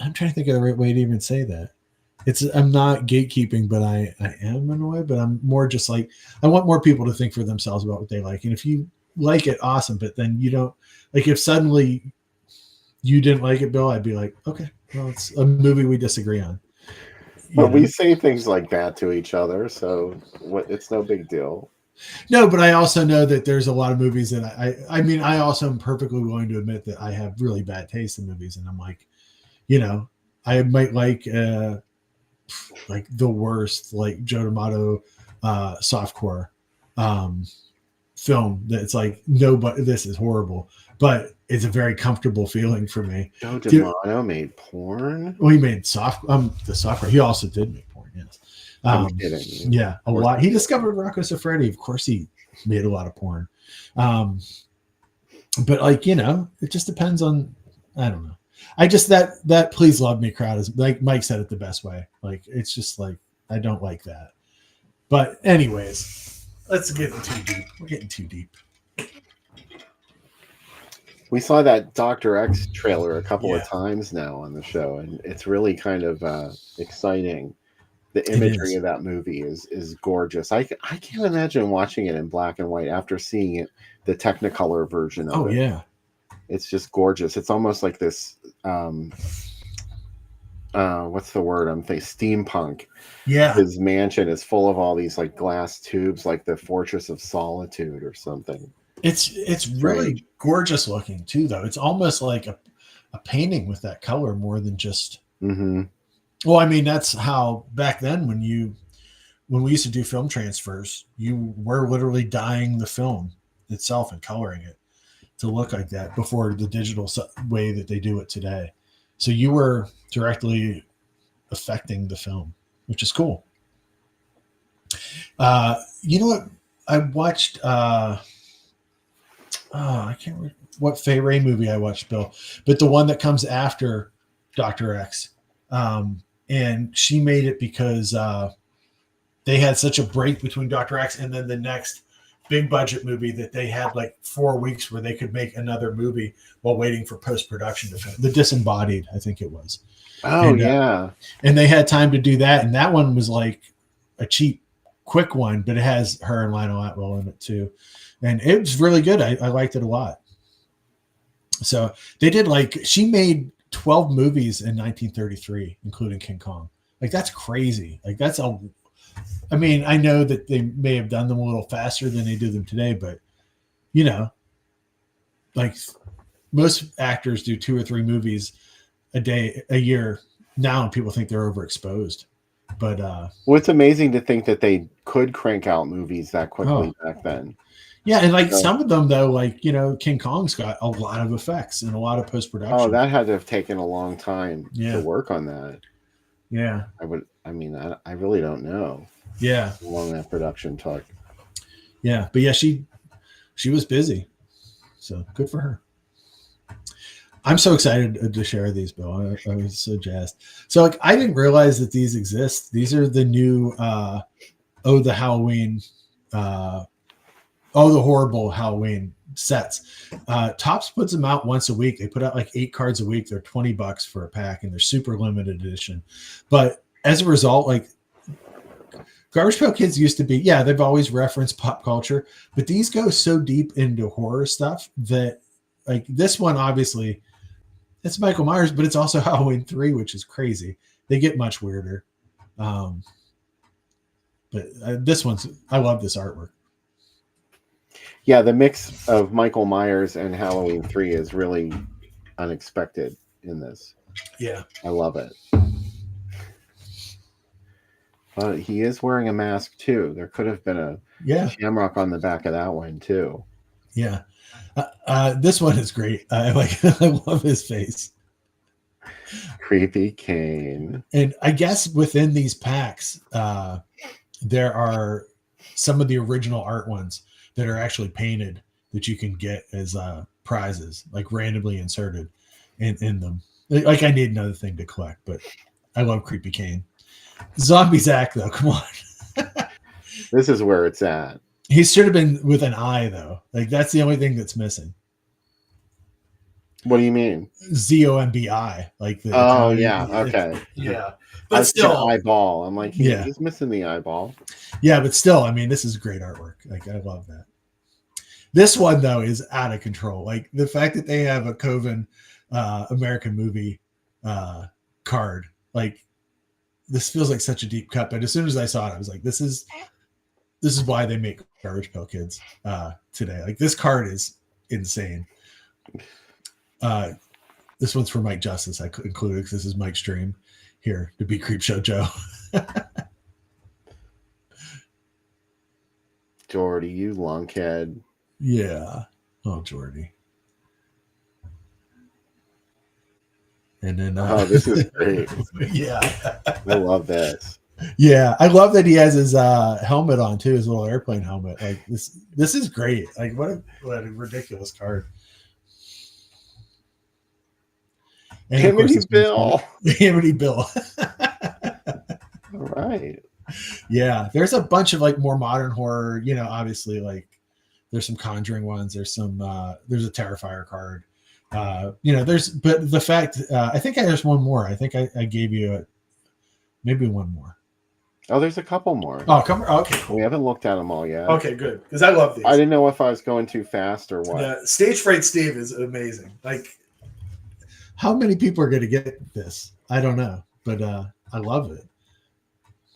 Speaker 2: I'm trying to think of the right way to even say that. I'm not gatekeeping, but I am annoyed, but I'm more just like, I want more people to think for themselves about what they like. And if you like it, awesome. But then you don't, like, if suddenly you didn't like it, Bill, I'd be like, okay, well, it's a movie we disagree on.
Speaker 1: But we say things like that to each other, so it's no big deal.
Speaker 2: No, but I also know that there's a lot of movies that I mean, I also am perfectly willing to admit that I have really bad taste in movies. And I'm like, you know, I might like the worst, like Joe D'Amato softcore film that's like, nobody, this is horrible, but it's a very comfortable feeling for me.
Speaker 1: Joe D'Amato made porn?
Speaker 2: Well, he made the softcore. He also did make porn, yes.
Speaker 1: I'm kidding.
Speaker 2: Yeah, a lot. He discovered Rocco Siffredi. Of course, he made a lot of porn. But like, you know, it just depends on. I don't know. I just that "Please Love Me" crowd is, like Mike said it the best way. Like, it's just like, I don't like that. But anyways, let's get too deep. We're getting too deep.
Speaker 1: We saw that Dr. X trailer a couple of times now on the show, and it's really kind of exciting. The imagery of that movie is gorgeous. I can't imagine watching it in black and white after seeing it, the Technicolor version of it. Oh, yeah. It's just gorgeous. It's almost like this what's the word I'm thinking? Steampunk.
Speaker 2: Yeah,
Speaker 1: His mansion is full of all these like glass tubes, like the Fortress of Solitude or something.
Speaker 2: it's
Speaker 1: Strange.
Speaker 2: really gorgeous looking too, though. It's almost like a painting with that color more than just.
Speaker 1: Mm-hmm.
Speaker 2: Well, I mean, that's how back then when we used to do film transfers, you were literally dyeing the film itself and coloring it to look like that before the digital way that they do it today. So you were directly affecting the film, which is cool. You know what? I watched. I can't remember what Fay Ray movie I watched, Bill, but the one that comes after Dr. X. And she made it because they had such a break between Dr. X and then the next big budget movie that they had like 4 weeks where they could make another movie while waiting for post production to finish. The Disembodied, I think it was.
Speaker 1: Oh, yeah.
Speaker 2: And they had time to do that. And that one was like a cheap, quick one, but it has her and Lionel Atwill in it too. And it was really good. I liked it a lot. So they did she made 12 movies in 1933, including King Kong. Like, that's crazy. Like, that's I mean, I know that they may have done them a little faster than they do them today, but like most actors do 2 or 3 movies a year now, and people think they're overexposed. But
Speaker 1: well, it's amazing to think that they could crank out movies that quickly back then.
Speaker 2: Yeah, and some of them though, King Kong's got a lot of effects and a lot of post production.
Speaker 1: Oh, that had to have taken a long time to work on that.
Speaker 2: Yeah,
Speaker 1: I really don't know.
Speaker 2: Yeah,
Speaker 1: how long that production took.
Speaker 2: Yeah, but yeah, she was busy, so good for her. I'm so excited to share these, Bill. I was so jazzed. So I didn't realize that these exist. These are the new the Halloween the horrible Halloween sets. Topps puts them out once a week. They put out like 8 cards a week. They're $20 for a pack, and they're super limited edition. But as a result, Garbage Pail Kids used to be, they've always referenced pop culture, but these go so deep into horror stuff that this one, obviously, it's Michael Myers, but it's also Halloween 3, which is crazy. They get much weirder. But this one's, I love this artwork.
Speaker 1: Yeah, the mix of Michael Myers and Halloween 3 is really unexpected in this.
Speaker 2: Yeah.
Speaker 1: I love it. But he is wearing a mask too. There could have been a shamrock on the back of that one too.
Speaker 2: Yeah. This one is great. I love his face.
Speaker 1: Creepy Kane.
Speaker 2: And I guess within these packs, there are some of the original art ones that are actually painted that you can get as prizes, randomly inserted in them. I need another thing to collect, but I love Creepy Kane. Zombie Zach, though, come on.
Speaker 1: This is where it's at.
Speaker 2: He should have been with an eye, though. That's the only thing that's missing.
Speaker 1: What do you mean?
Speaker 2: ZOMBI.
Speaker 1: Okay.
Speaker 2: Yeah. But still,
Speaker 1: eyeball. I'm like, he's missing the eyeball.
Speaker 2: Yeah, but still, this is great artwork. I love that. This one, though, is out of control. The fact that they have a Coven American movie card, this feels like such a deep cut. But as soon as I saw it, I was like, this is why they make Garbage Pail Kids today. This card is insane. This one's for Mike Justice. I included because this is Mike's dream here to be Creepshow Joe.
Speaker 1: Jordy, you lunkhead.
Speaker 2: Yeah. Oh, Jordy. And then
Speaker 1: this is great.
Speaker 2: Yeah.
Speaker 1: I love this.
Speaker 2: Yeah, I love that he has his helmet on too, his little airplane helmet. This is great. What a ridiculous card. And
Speaker 1: Himity Bill.
Speaker 2: Himity Bill.
Speaker 1: All right.
Speaker 2: Yeah, there's a bunch of more modern horror. Obviously there's some Conjuring ones. There's some. There's a Terrifier card. There's. But the fact, I think there's one more. I think I gave you maybe one more.
Speaker 1: Oh, there's a couple more.
Speaker 2: Oh, come on. Okay, cool.
Speaker 1: We haven't looked at them all yet.
Speaker 2: Okay, good. Because I love these.
Speaker 1: I didn't know if I was going too fast or what.
Speaker 2: Yeah, Stage Fright Steve is amazing. How many people are going to get this? I don't know, but I love it.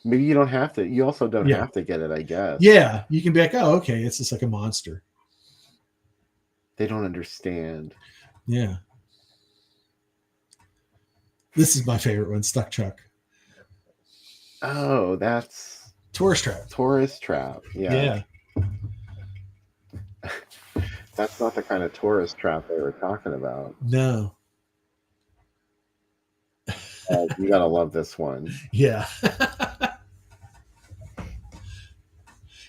Speaker 1: Maybe you don't have to. You also don't have to get it, I guess.
Speaker 2: Yeah, you can be like, oh, okay, it's just like a monster.
Speaker 1: They don't understand.
Speaker 2: Yeah. This is my favorite one, Stuck Chuck.
Speaker 1: Oh, that's
Speaker 2: Tourist Trap.
Speaker 1: Tourist Trap. Yeah. That's not the kind of tourist trap they were talking about.
Speaker 2: No.
Speaker 1: You gotta love this one.
Speaker 2: Yeah.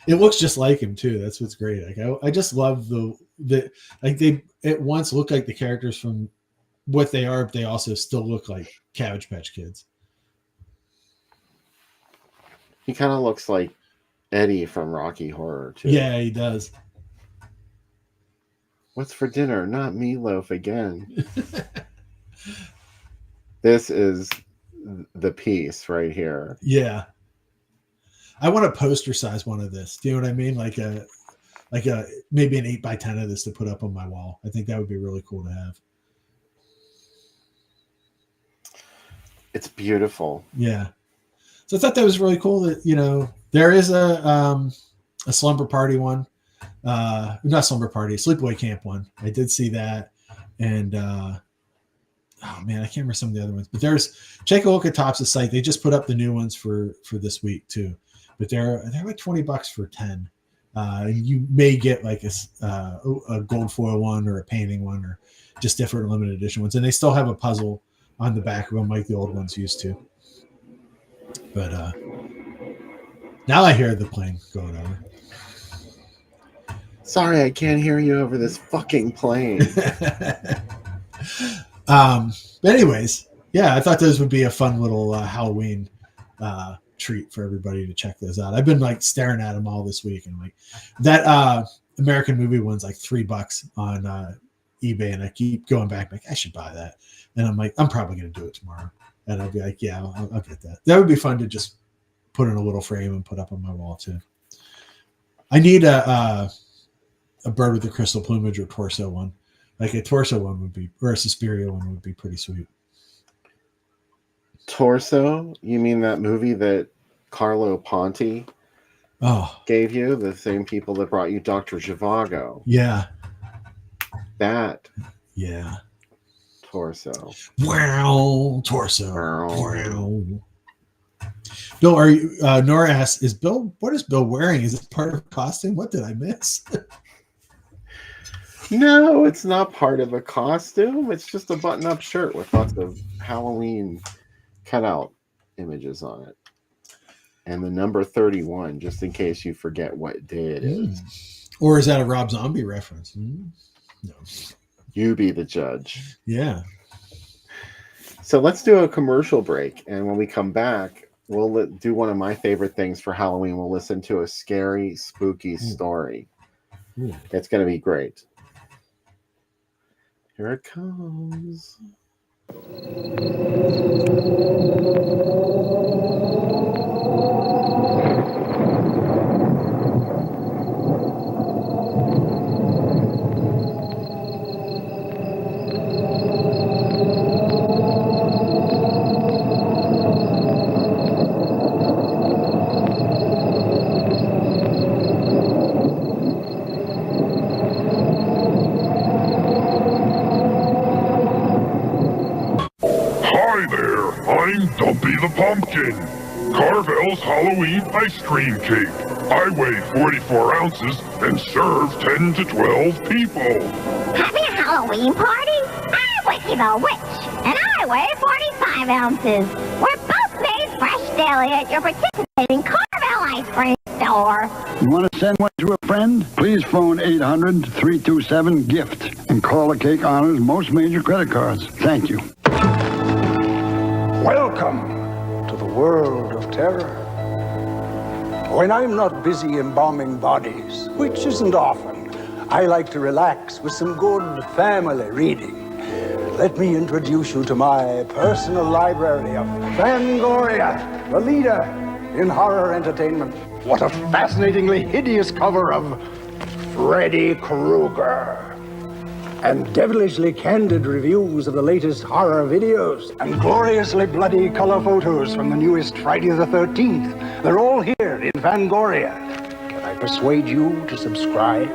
Speaker 2: It looks just like him too. That's what's great. Like I just love the like they at once look like the characters from what they are, but they also still look like Cabbage Patch Kids.
Speaker 1: He kind of looks like Eddie from Rocky Horror too.
Speaker 2: Yeah, he does.
Speaker 1: What's for dinner? Not meatloaf again. This is the piece right here.
Speaker 2: Yeah. I want a poster size one of this. Do you know what I mean? Like a maybe an 8x10 of this to put up on my wall. I think that would be really cool to have.
Speaker 1: It's beautiful.
Speaker 2: Yeah. So I thought that was really cool that, you know, there is a slumber party one. Not slumber party, sleepaway camp one. I did see that. And oh man, I can't remember some of the other ones. But there's check a look at Topps' site. They just put up the new ones for this week too. But they're like $20 for 10. You may get like a gold foil one or a painting one or just different limited edition ones. And they still have a puzzle on the back of them like the old ones used to. But now I hear the plane going over.
Speaker 1: Sorry, I can't hear you over this fucking plane.
Speaker 2: But anyways, yeah, I thought those would be a fun little Halloween treat for everybody to check those out. I've been like staring at them all this week, and like that American movie one's like $3 on eBay, and I keep going back like I should buy that, and I'm like I'm probably gonna do it tomorrow, and I'll be like yeah, I'll get that. That would be fun to just put in a little frame and put up on my wall too. I need a bird with a crystal plumage or torso one. Like a torso one would be, or a Suspiria one would be pretty sweet.
Speaker 1: Torso? You mean that movie that Carlo Ponti gave you? The same people that brought you Dr. Zhivago.
Speaker 2: Yeah.
Speaker 1: That.
Speaker 2: Yeah.
Speaker 1: Torso.
Speaker 2: Wow. Torso. Wow. Bill, are you? Nora asks, "Is Bill? What is Bill wearing? Is it part of a costume? What did I miss?"
Speaker 1: No, it's not part of a costume. It's just a button-up shirt with lots of Halloween cutout images on it, and the number 31, just in case you forget what day it is.
Speaker 2: Or is that a Rob Zombie reference? No.
Speaker 1: You be the judge.
Speaker 2: Yeah.
Speaker 1: So let's do a commercial break, and when we come back, we'll do one of my favorite things for Halloween. We'll listen to a scary, spooky story. It's going to be great. Here it comes.
Speaker 3: I'm Dumpy the Pumpkin, Carvel's Halloween ice cream cake. I weigh 44 ounces and serve 10 to 12 people.
Speaker 4: Having a Halloween party? I'm Wiki the Witch, and I weigh 45 ounces. We're both made fresh daily at your participating Carvel ice cream store.
Speaker 5: You want to send one to a friend? Please phone 800-327-GIFT and call the Cake Honors most major credit cards. Thank you.
Speaker 6: Welcome to the world of terror. When I'm not busy embalming bodies, which isn't often, I like to relax with some good family reading. Let me introduce you to my personal library of Fangoria, the leader in horror entertainment. What a fascinatingly hideous cover of Freddy Krueger. and devilishly candid reviews of the latest horror videos, and gloriously bloody color photos from the newest Friday the 13th. They're all here in Fangoria. Can I persuade you to subscribe?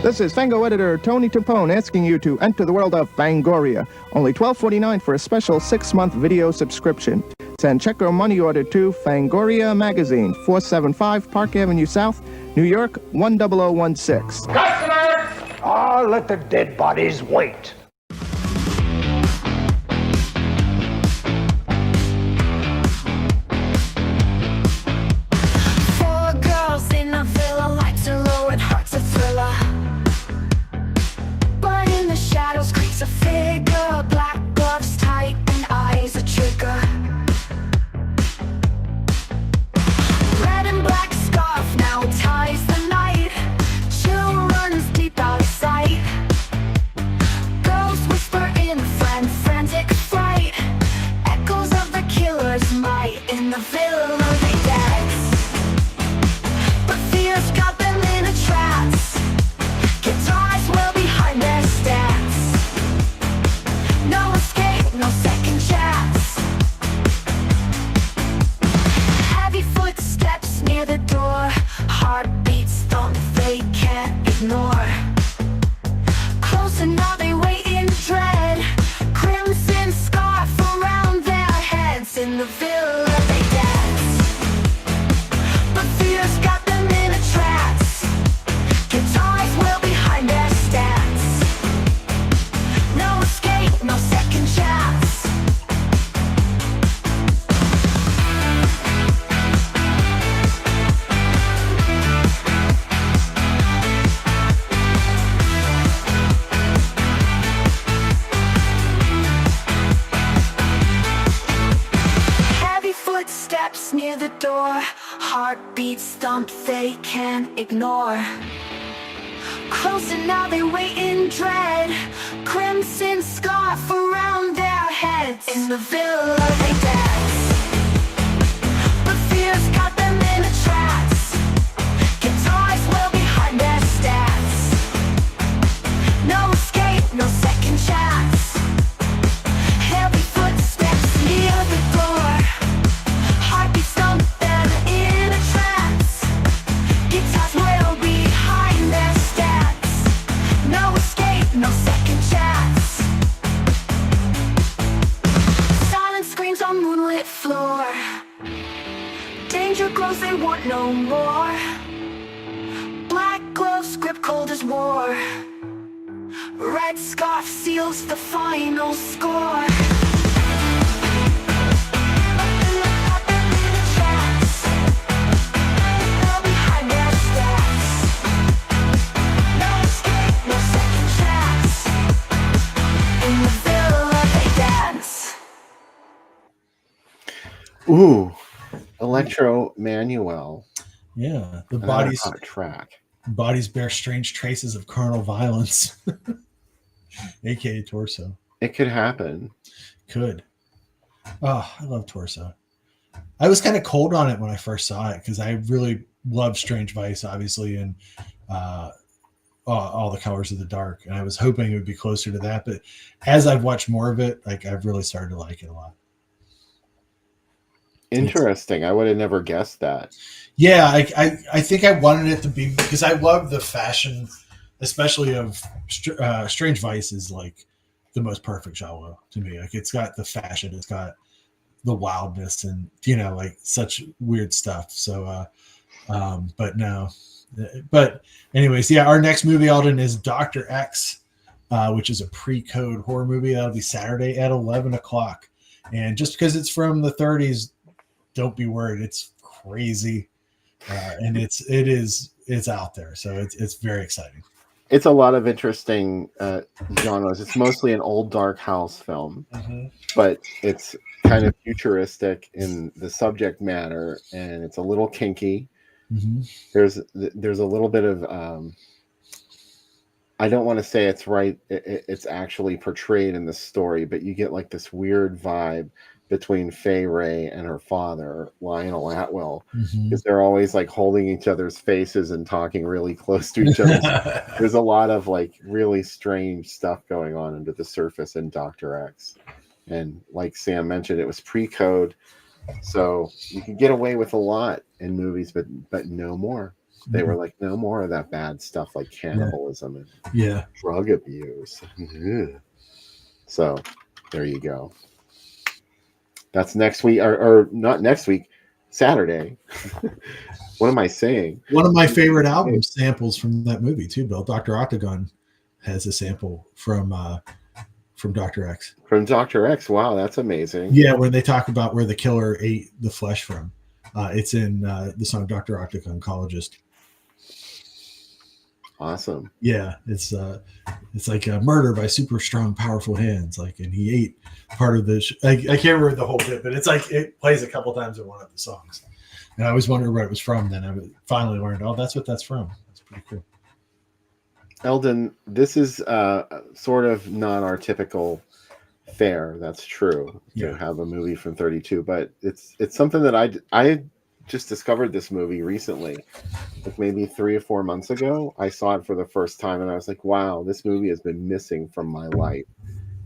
Speaker 7: This is Fango editor Tony Tupone asking you to enter the world of Fangoria. Only $12.49 for a special 6-month video subscription. Send check or money order to Fangoria Magazine, 475 Park Avenue South, New York, 10016.
Speaker 6: Customers! Let the dead bodies wait.
Speaker 8: Four girls in a villa, lights are low and hearts a thriller. But in the shadows creeps a figure, black gloves tight and eyes a trigger. Red and black scarf now ties the night. Chill runs deep out of sight. Girls whisper in frantic fright. Echoes of the killer's might. In the villa they dance, but fear's got them in a trance. Guitars well behind their stance. No escape, no second chance. Heavy footsteps near the door. Heartbeats thump they can't ignore. Closer now they wait in dread. Crimson scarf around their heads. In the villa they dance, but fear's got them in a trance. Guitars well behind their stance. No escape, no second chance. Heavy footsteps near the door. Heartbeats thump they can't ignore. Closer now they wait in dread. Crimson scarf around their heads. In the villa they dance, but fear's got them in a trance. Guitars well behind their stance. No escape, no second chance. Heavy footsteps near the door. Heartbeats thump them in a trance. Guitars well behind their stance. No escape, no second chance. Silent screams on moonlit floor. Danger grows, they want no more. Black gloves grip cold as war. Red scarf seals the final score. Behind their stance. No escape, no second chance. In the villa they dance.
Speaker 1: Ooh, Electro Manuel.
Speaker 2: Yeah, the
Speaker 1: Another
Speaker 2: bodies
Speaker 1: hot track.
Speaker 2: bear strange traces of carnal violence, aka Torso.
Speaker 1: It could happen.
Speaker 2: Could. Oh, I love Torso. I was kind of cold on it when I first saw it because I really love Strange Vice, obviously, and all the Colors of the Dark. And I was hoping it would be closer to that, but as I've watched more of it, like I've really started to like it a lot.
Speaker 1: Interesting. I would have never guessed that.
Speaker 2: Yeah, I think I wanted it to be because I love the fashion, especially of Strange Vice is like the most perfect genre to me. Like it's got the fashion, it's got the wildness, and like such weird stuff. So, but no, but anyways, yeah. Our next movie, Alden, is Dr. X, which is a pre-code horror movie. That'll be Saturday at 11 o'clock. And just because it's from the 30s, don't be worried. It's crazy. And it's out there. So it's very exciting.
Speaker 1: It's a lot of interesting genres. It's mostly an old dark house film, but it's kind of futuristic in the subject matter, and it's a little kinky. There's a little bit of I don't want to say it's right. It's actually portrayed in the story, but you get like this weird vibe between Fay Ray and her father, Lionel Atwill,
Speaker 2: Mm-hmm.
Speaker 1: because they're always like holding each other's faces and talking really close to each other. There's a lot of like really strange stuff going on under the surface in Dr. X. And like Sam mentioned, it was pre-code, so you could get away with a lot in movies, but no more. They were like, no more of that bad stuff like cannibalism and drug abuse. So there you go. That's next week, or not next week, Saturday. What am I saying?
Speaker 2: One of my favorite album samples from that movie too, Bill. Dr. Octagon has a sample from Dr. X.
Speaker 1: From Dr. X. Wow, that's amazing.
Speaker 2: Yeah, when they talk about where the killer ate the flesh from. It's in the song Dr. Octagon, Oncologist.
Speaker 1: Awesome.
Speaker 2: Yeah, it's like a murder by super strong, powerful hands. Like, and he ate part of the. I can't remember the whole bit, but it's like it plays a couple times in one of the songs. And I always wondered where it was from. Then I finally learned, oh, that's what that's from. That's pretty cool.
Speaker 1: Eldon, this is sort of not our typical fare. That's true. To have a movie from 32, but it's something that I just discovered this movie recently, like maybe 3 or 4 months ago. I saw it for the first time and I was like, wow, this movie has been missing from my life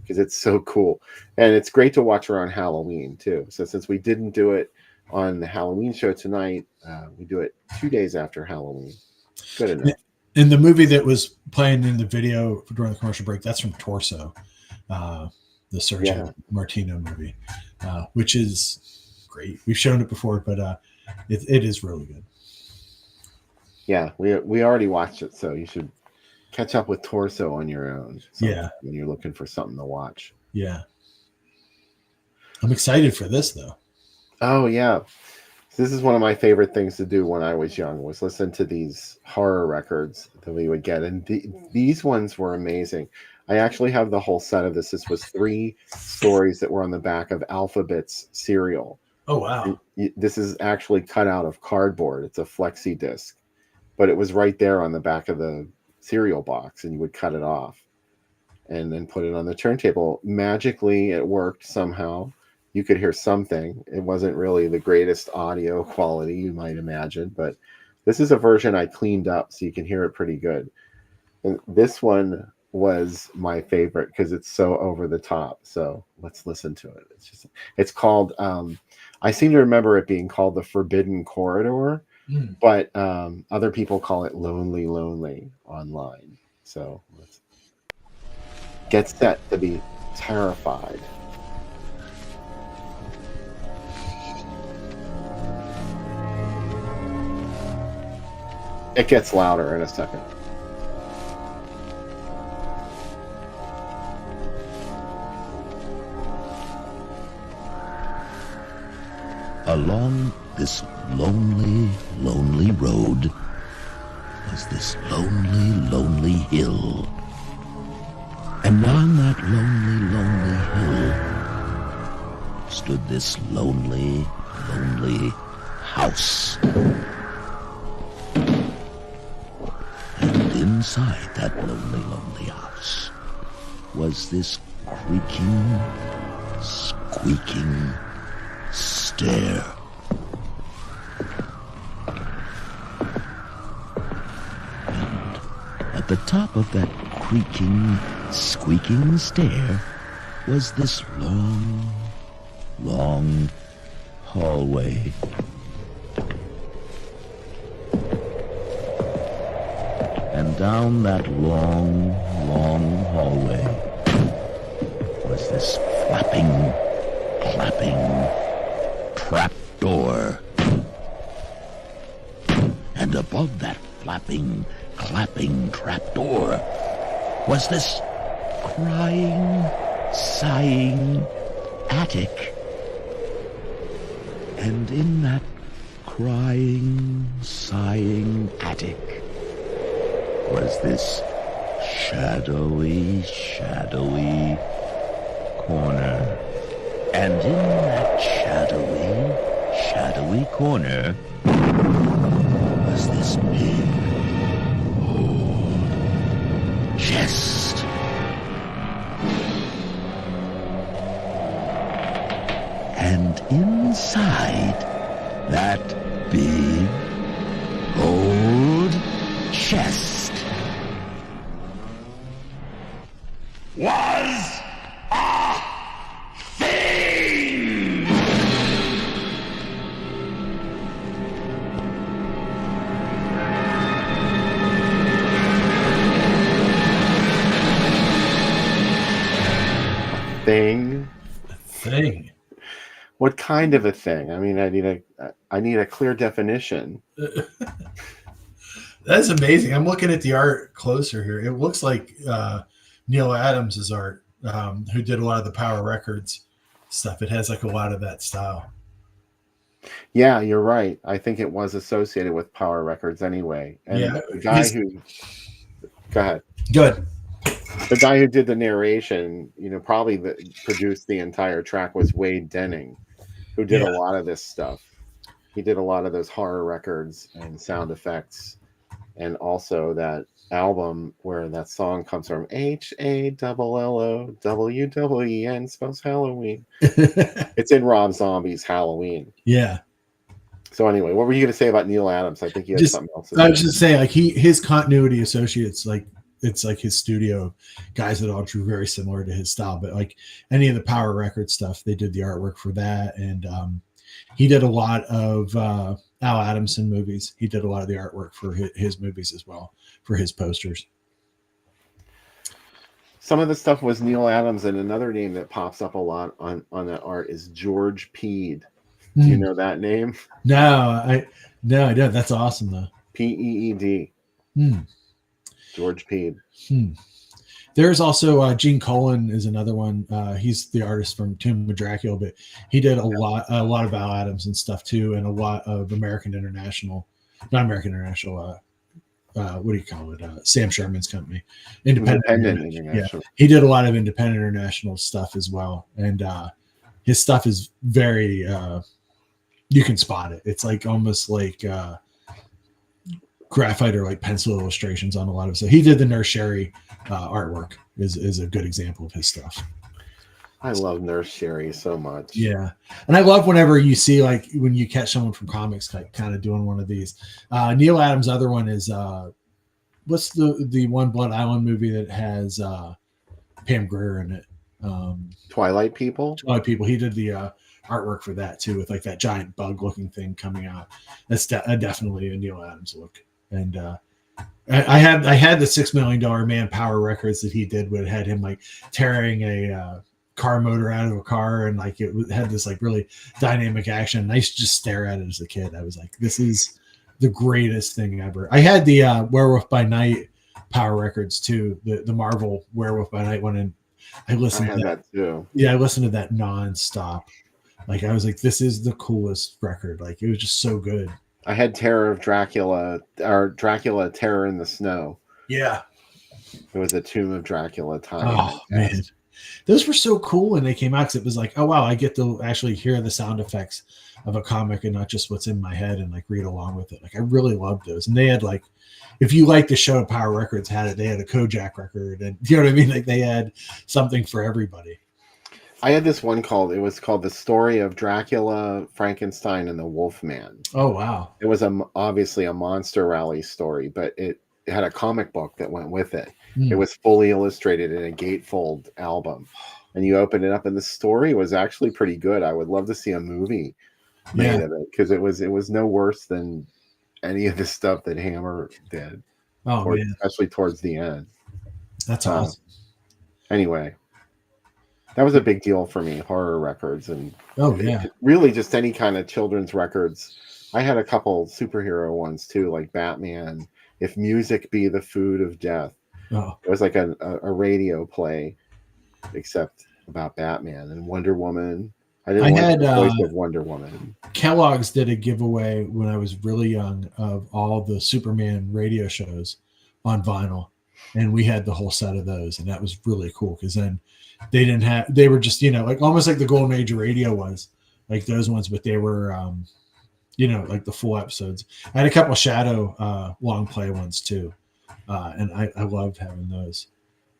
Speaker 1: because it's so cool. And it's great to watch around Halloween too. So since we didn't do it on the Halloween show tonight, we do it 2 days after Halloween. Good enough.
Speaker 2: And the movie that was playing in the video during the commercial break, that's from Torso, the Sergio Martino movie, which is great. We've shown it before, but it is really good.
Speaker 1: Yeah, we already watched it, so you should catch up with Torso on your own. When you're looking for something to watch.
Speaker 2: Yeah, I'm excited for this though.
Speaker 1: Oh yeah, this is one of my favorite things to do when I was young, was listen to these horror records that we would get, and these ones were amazing. I actually have the whole set of this. This was 3 stories that were on the back of Alphabet's cereal.
Speaker 2: Oh, wow.
Speaker 1: This is actually cut out of cardboard. It's a flexi disc, but it was right there on the back of the cereal box, and you would cut it off and then put it on the turntable. Magically, it worked somehow. You could hear something. It wasn't really the greatest audio quality, you might imagine, but this is a version I cleaned up so you can hear it pretty good. And this one was my favorite because it's so over the top. So let's listen to it. It's called I seem to remember it being called The Forbidden Corridor, but other people call it Lonely Lonely online. So let's get set to be terrified. It gets louder in a second.
Speaker 9: Along this lonely, lonely road was this lonely, lonely hill. And on that lonely, lonely hill stood this lonely, lonely house. And inside that lonely, lonely house was this creaking, squeaking stair. And at the top of that creaking, squeaking stair was this long, long hallway. And down that long, long hallway was this flapping, clapping trap door. And above that flapping, clapping trap door was this crying, sighing attic. And in that crying, sighing attic was this shadowy, shadowy corner. And in that shadowy, shadowy corner was this big old chest. And inside that big old chest was a thing!
Speaker 2: Thing.
Speaker 1: What kind of a thing? I mean, I need a clear definition.
Speaker 2: That's amazing. I'm looking at the art closer here. It looks like Neil Adams' art, who did a lot of the Power Records stuff. It has like a lot of that style.
Speaker 1: Yeah, you're right. I think it was associated with Power Records anyway. And
Speaker 2: Yeah,
Speaker 1: the guy who, go ahead.
Speaker 2: Good.
Speaker 1: The guy who did the narration, probably produced the entire track was Wade Denning, who did a lot of this stuff. He did a lot of those horror records and sound effects, and also that album where that song comes from, HALLOWWEN, spells Halloween. It's in Rob Zombie's Halloween.
Speaker 2: Yeah.
Speaker 1: So anyway, what were you going to say about Neil Adams? I think he had something else to say.
Speaker 2: I was just saying, like his continuity associates, like it's like his studio guys that all drew very similar to his style. But like any of the Power Record stuff, they did the artwork for that, and he did a lot of Al Adamson movies. He did a lot of the artwork for his movies as well, for his posters.
Speaker 1: Some of the stuff was Neil Adams, and another name that pops up a lot on that art is George Peed. Do you know that name?
Speaker 2: No, I don't. That's awesome though.
Speaker 1: Peed. George Peed.
Speaker 2: There's also Gene Colan is another one. He's the artist from Tomb of Dracula, but he did a lot of Al Adams and stuff too, and a lot of American International, not American International. What do you call it? Sam Sherman's company, Independent International. Yeah, he did a lot of Independent International stuff as well, and his stuff is very. You can spot it. It's like almost like graphite or like pencil illustrations on a lot of stuff. He did the Nurse Sherry artwork is a good example of his stuff.
Speaker 1: I love Nurse Sherry so much.
Speaker 2: Yeah. And I love whenever you see, like when you catch someone from comics kind of doing one of these. Neil Adams' other one is what's the one Blood Island movie that has Pam Grier in it?
Speaker 1: Twilight People.
Speaker 2: He did the artwork for that too, with like that giant bug looking thing coming out. That's definitely a Neil Adams look. And I had the $6 Million Man Power Records that he did, where it had him like tearing a car motor out of a car, and like it had this like really dynamic action. And I used to just stare at it as a kid. I was like, this is the greatest thing ever. I had the Werewolf by Night Power Records too, the Marvel Werewolf by Night one, and I listened to that too. Yeah, I listened to that nonstop. Like I was like, this is the coolest record. Like it was just so good.
Speaker 1: I had Terror of Dracula, or Dracula Terror in the Snow.
Speaker 2: Yeah.
Speaker 1: It was a Tomb of Dracula time.
Speaker 2: Oh, man. Those were so cool when they came out, because it was like, oh, wow, I get to actually hear the sound effects of a comic and not just what's in my head and like read along with it. Like I really loved those. And they had like, if you like the show, Power Records had it. They had a Kojak record, and you know what I mean? Like they had something for everybody.
Speaker 1: I had this one called The Story of Dracula, Frankenstein, and the Wolfman.
Speaker 2: Oh, wow.
Speaker 1: It was obviously a monster rally story, but it had a comic book that went with it. It was fully illustrated in a gatefold album. And you open it up, and the story was actually pretty good. I would love to see a movie made of it, because it was no worse than any of the stuff that Hammer did.
Speaker 2: Oh, man.
Speaker 1: Especially towards the end.
Speaker 2: That's awesome.
Speaker 1: Anyway. That was a big deal for me, horror records, and really just any kind of children's records. I had a couple superhero ones too, like Batman, If Music Be the Food of Death.
Speaker 2: Oh.
Speaker 1: It was like a radio play, except about Batman, and Wonder Woman. I had the voice of Wonder Woman.
Speaker 2: Kellogg's did a giveaway when I was really young of all the Superman radio shows on vinyl, and we had the whole set of those, and that was really cool, because then they were just, like almost like the golden age of radio was, like those ones, but they were like the full episodes. I had a couple of Shadow long play ones too, and I loved having those.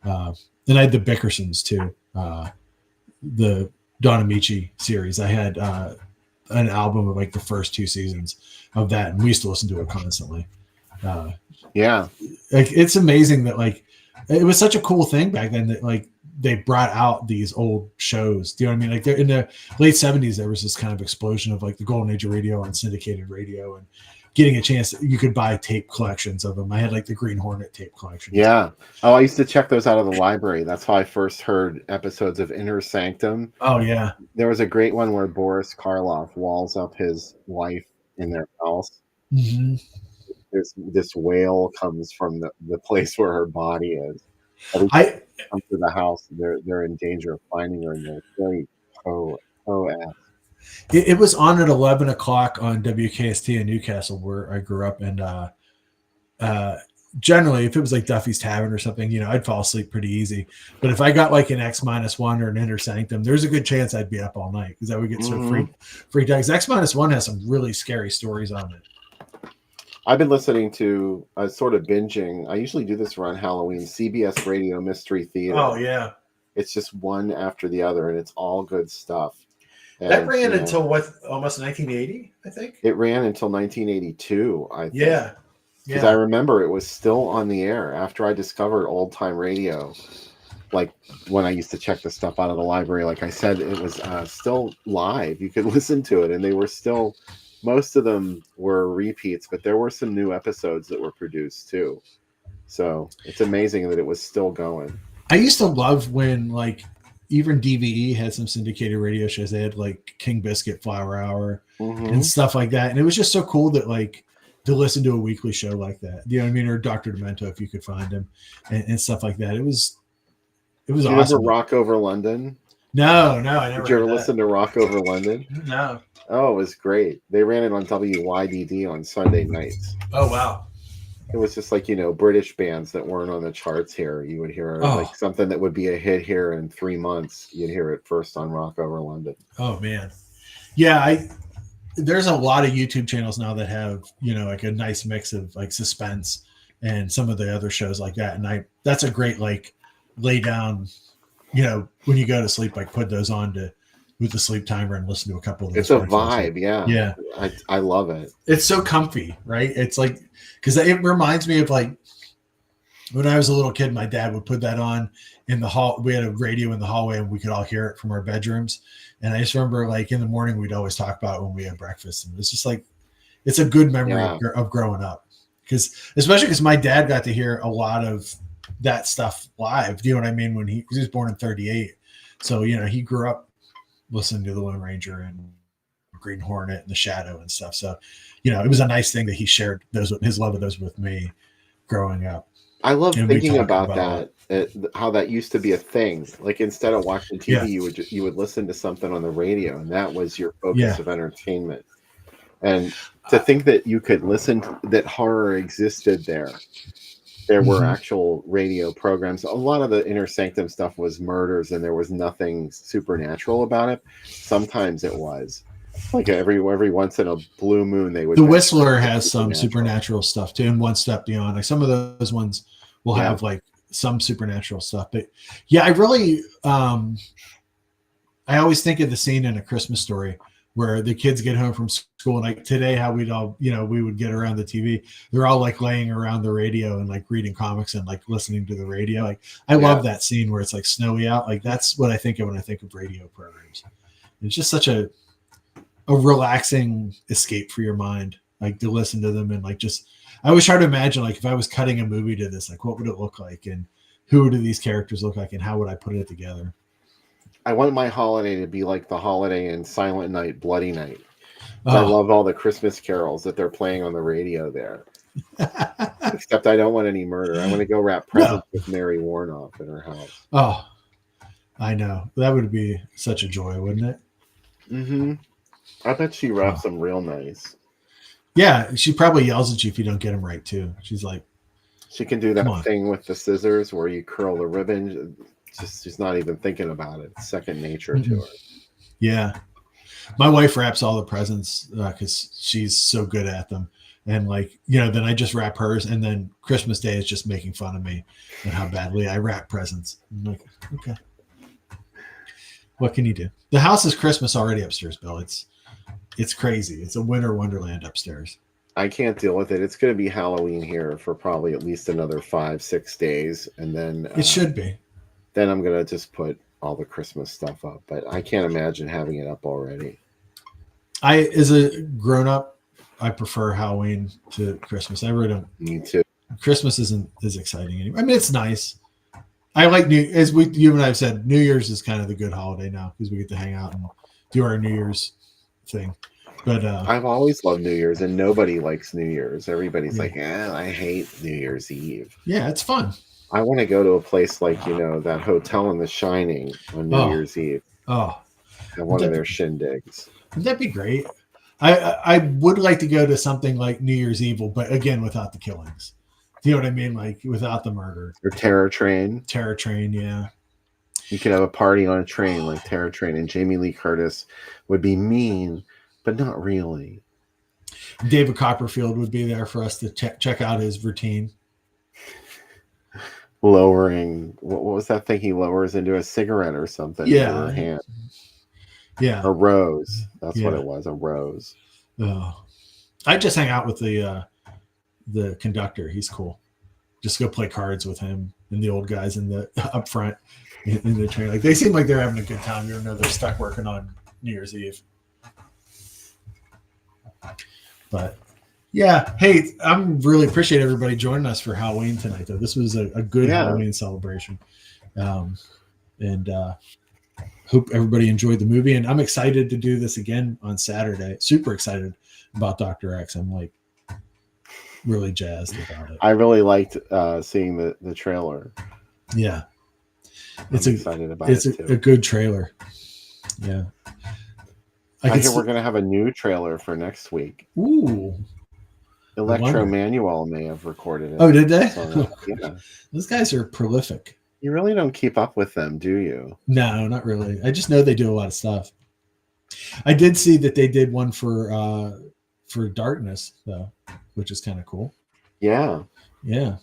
Speaker 2: And I had the Bickersons too, the Don Amici series. I had an album of like the first 2 seasons of that, and we used to listen to it constantly.
Speaker 1: Yeah,
Speaker 2: like it's amazing that like it was such a cool thing back then that like they brought out these old shows. Do you know what I mean? Like in the late 70s, there was this kind of explosion of like the golden age of radio and syndicated radio, and getting a chance, you could buy tape collections of them. I had like the Green Hornet tape collection.
Speaker 1: Yeah. Oh, I used to check those out of the library. That's how I first heard episodes of Inner Sanctum.
Speaker 2: Oh yeah.
Speaker 1: There was a great one where Boris Karloff walls up his wife in their house.
Speaker 2: Mm-hmm.
Speaker 1: This wail comes from the place where her body is. Every time they come to the house, they're in danger of finding her, and they're very pro-ass.
Speaker 2: It was on at 11 o'clock on WKST in Newcastle, where I grew up, and generally, if it was like Duffy's Tavern or something, you know, I'd fall asleep pretty easy. But if I got like an X-1 or an Inner Sanctum, there's a good chance I'd be up all night because I would get so freaked out. X-1 has some really scary stories on it.
Speaker 1: I've been listening to sort of binging. I usually do this around Halloween. CBS Radio Mystery Theater.
Speaker 2: Oh yeah,
Speaker 1: it's just one after the other, and it's all good stuff. And,
Speaker 2: that ran until what? Almost 1980, I think.
Speaker 1: It ran until 1982. I think.
Speaker 2: Yeah.
Speaker 1: Because I remember it was still on the air after I discovered old time radio. Like when I used to check the stuff out of the library, like I said, it was still live. You could listen to it, and they were still. Most of them were repeats, but there were some new episodes that were produced too. So it's amazing that it was still going.
Speaker 2: I used to love when like even DVE had some syndicated radio shows. They had like King Biscuit Flower Hour and stuff like that. And it was just so cool that like to listen to a weekly show like that. You know what I mean? Or Dr. Demento, if you could find him and stuff like that. It was
Speaker 1: Did
Speaker 2: awesome.
Speaker 1: You ever Rock Over London?
Speaker 2: No, I never.
Speaker 1: Did you ever listen to Rock Over London?
Speaker 2: No.
Speaker 1: Oh, it was great. They ran it on WYDD on Sunday nights.
Speaker 2: Oh, wow.
Speaker 1: It was just like, you know, British bands that weren't on the charts here. You would hear like something that would be a hit here in 3 months. You'd hear it first on Rock Over London.
Speaker 2: Oh, man. Yeah, there's a lot of YouTube channels now that have, you know, like a nice mix of like suspense and some of the other shows like that. And that's a great like lay down, you know, when you go to sleep, like put those on with the sleep timer and listen to a couple of those.
Speaker 1: It's a vibe. Yeah.
Speaker 2: Yeah.
Speaker 1: I love it.
Speaker 2: It's so comfy, right? It's like, because it reminds me of like when I was a little kid, my dad would put that on in the hall. We had a radio in the hallway and we could all hear it from our bedrooms. And I just remember like in the morning, we'd always talk about it when we had breakfast. And it's just like, it's a good memory of growing up. Especially because my dad got to hear a lot of that stuff live. Do you know what I mean? When he was born in 1938. So, you know, he grew up listening to the Lone Ranger and Green Hornet and the Shadow and stuff. So, you know, it was a nice thing that he shared his love of those with me growing up.
Speaker 1: I love thinking about that, how that used to be a thing. Like instead of watching TV, you would listen to something on the radio, and that was your focus of entertainment. And to think that you could listen, that horror existed there. There were actual radio programs. A lot of the Inner Sanctum stuff was murders, and there was nothing supernatural about it. Sometimes it was. Like every once in a blue moon, they would.
Speaker 2: The Whistler has some supernatural stuff too, and One Step Beyond. Like some of those ones will have like some supernatural stuff. But yeah, I really, I always think of the scene in A Christmas Story where the kids get home from school, and like today, how we'd all, you know, we would get around the TV. They're all like laying around the radio and like reading comics and like listening to the radio. Like I love that scene where it's like snowy out. Like that's what I think of when I think of radio programs. It's just such a relaxing escape for your mind, like to listen to them. And like just I always try to imagine like if I was cutting a movie to this, like what would it look like, and who do these characters look like, and how would I put it together?
Speaker 1: I want my holiday to be like the holiday in Silent Night, Bloody Night. I love all the Christmas carols that they're playing on the radio there. Except I don't want any murder. I want to go wrap presents with Mary Warnoff in her house.
Speaker 2: Oh, I know. That would be such a joy, wouldn't it?
Speaker 1: Mm-hmm. I bet she wraps them real nice.
Speaker 2: Yeah, she probably yells at you if you don't get them right too. She's like,
Speaker 1: she can do that thing with the scissors where you curl the ribbon. She's not even thinking about it. It's second nature to her.
Speaker 2: Yeah, my wife wraps all the presents because she's so good at them. And like, you know, then I just wrap hers, and then Christmas Day is just making fun of me and how badly I wrap presents. I'm like, okay. What can you do? The house is Christmas already upstairs, Bill. It's crazy. It's a winter wonderland upstairs.
Speaker 1: I can't deal with it. It's going to be Halloween here for probably at least another 5-6 days, and then
Speaker 2: It should be.
Speaker 1: Then I'm going to just put all the Christmas stuff up. But I can't imagine having it up already.
Speaker 2: As a grown up, I prefer Halloween to Christmas. I really don't.
Speaker 1: Me too.
Speaker 2: Christmas isn't as exciting anymore. I mean, it's nice. I like you and I have said, New Year's is kind of the good holiday now because we get to hang out and do our New Year's thing. But
Speaker 1: I've always loved New Year's, and nobody likes New Year's. Everybody's like, I hate New Year's Eve.
Speaker 2: Yeah, it's fun.
Speaker 1: I want to go to a place like, that hotel in The Shining on New Year's Eve.
Speaker 2: Oh,
Speaker 1: At one of their shindigs.
Speaker 2: That'd be great. I would like to go to something like New Year's Evil, but again, without the killings. Do you know what I mean? Like without the murder.
Speaker 1: Or Terror Train.
Speaker 2: Terror Train, yeah.
Speaker 1: You could have a party on a train like Terror Train, and Jamie Lee Curtis would be mean, but not really.
Speaker 2: David Copperfield would be there for us to check out his routine.
Speaker 1: Lowering, what was that thing he lowers into a cigarette or something?
Speaker 2: Yeah.
Speaker 1: In her hand.
Speaker 2: Yeah.
Speaker 1: A rose. That's what it was, a rose.
Speaker 2: Oh. I just hang out with the conductor. He's cool. Just go play cards with him and the old guys in the up front in the train. Like they seem like they're having a good time, even though they're stuck working on New Year's Eve. But yeah, hey, I'm really appreciate everybody joining us for Halloween tonight. Though this was a good Halloween celebration, and hope everybody enjoyed the movie. And I'm excited to do this again on Saturday. Super excited about Dr. X. I'm like really jazzed about it.
Speaker 1: I really liked seeing the trailer.
Speaker 2: Yeah,
Speaker 1: I'm excited about it too.
Speaker 2: A good trailer. Yeah.
Speaker 1: I hear we're going to have a new trailer for next week.
Speaker 2: Ooh.
Speaker 1: Electro Manuel may have recorded it.
Speaker 2: Oh, did they?
Speaker 1: So, yeah.
Speaker 2: Those guys are prolific.
Speaker 1: You really don't keep up with them, do you?
Speaker 2: No, not really. I just know they do a lot of stuff. I did see that they did one for Darkness, though, which is kind of cool.
Speaker 1: Yeah.
Speaker 2: Yeah.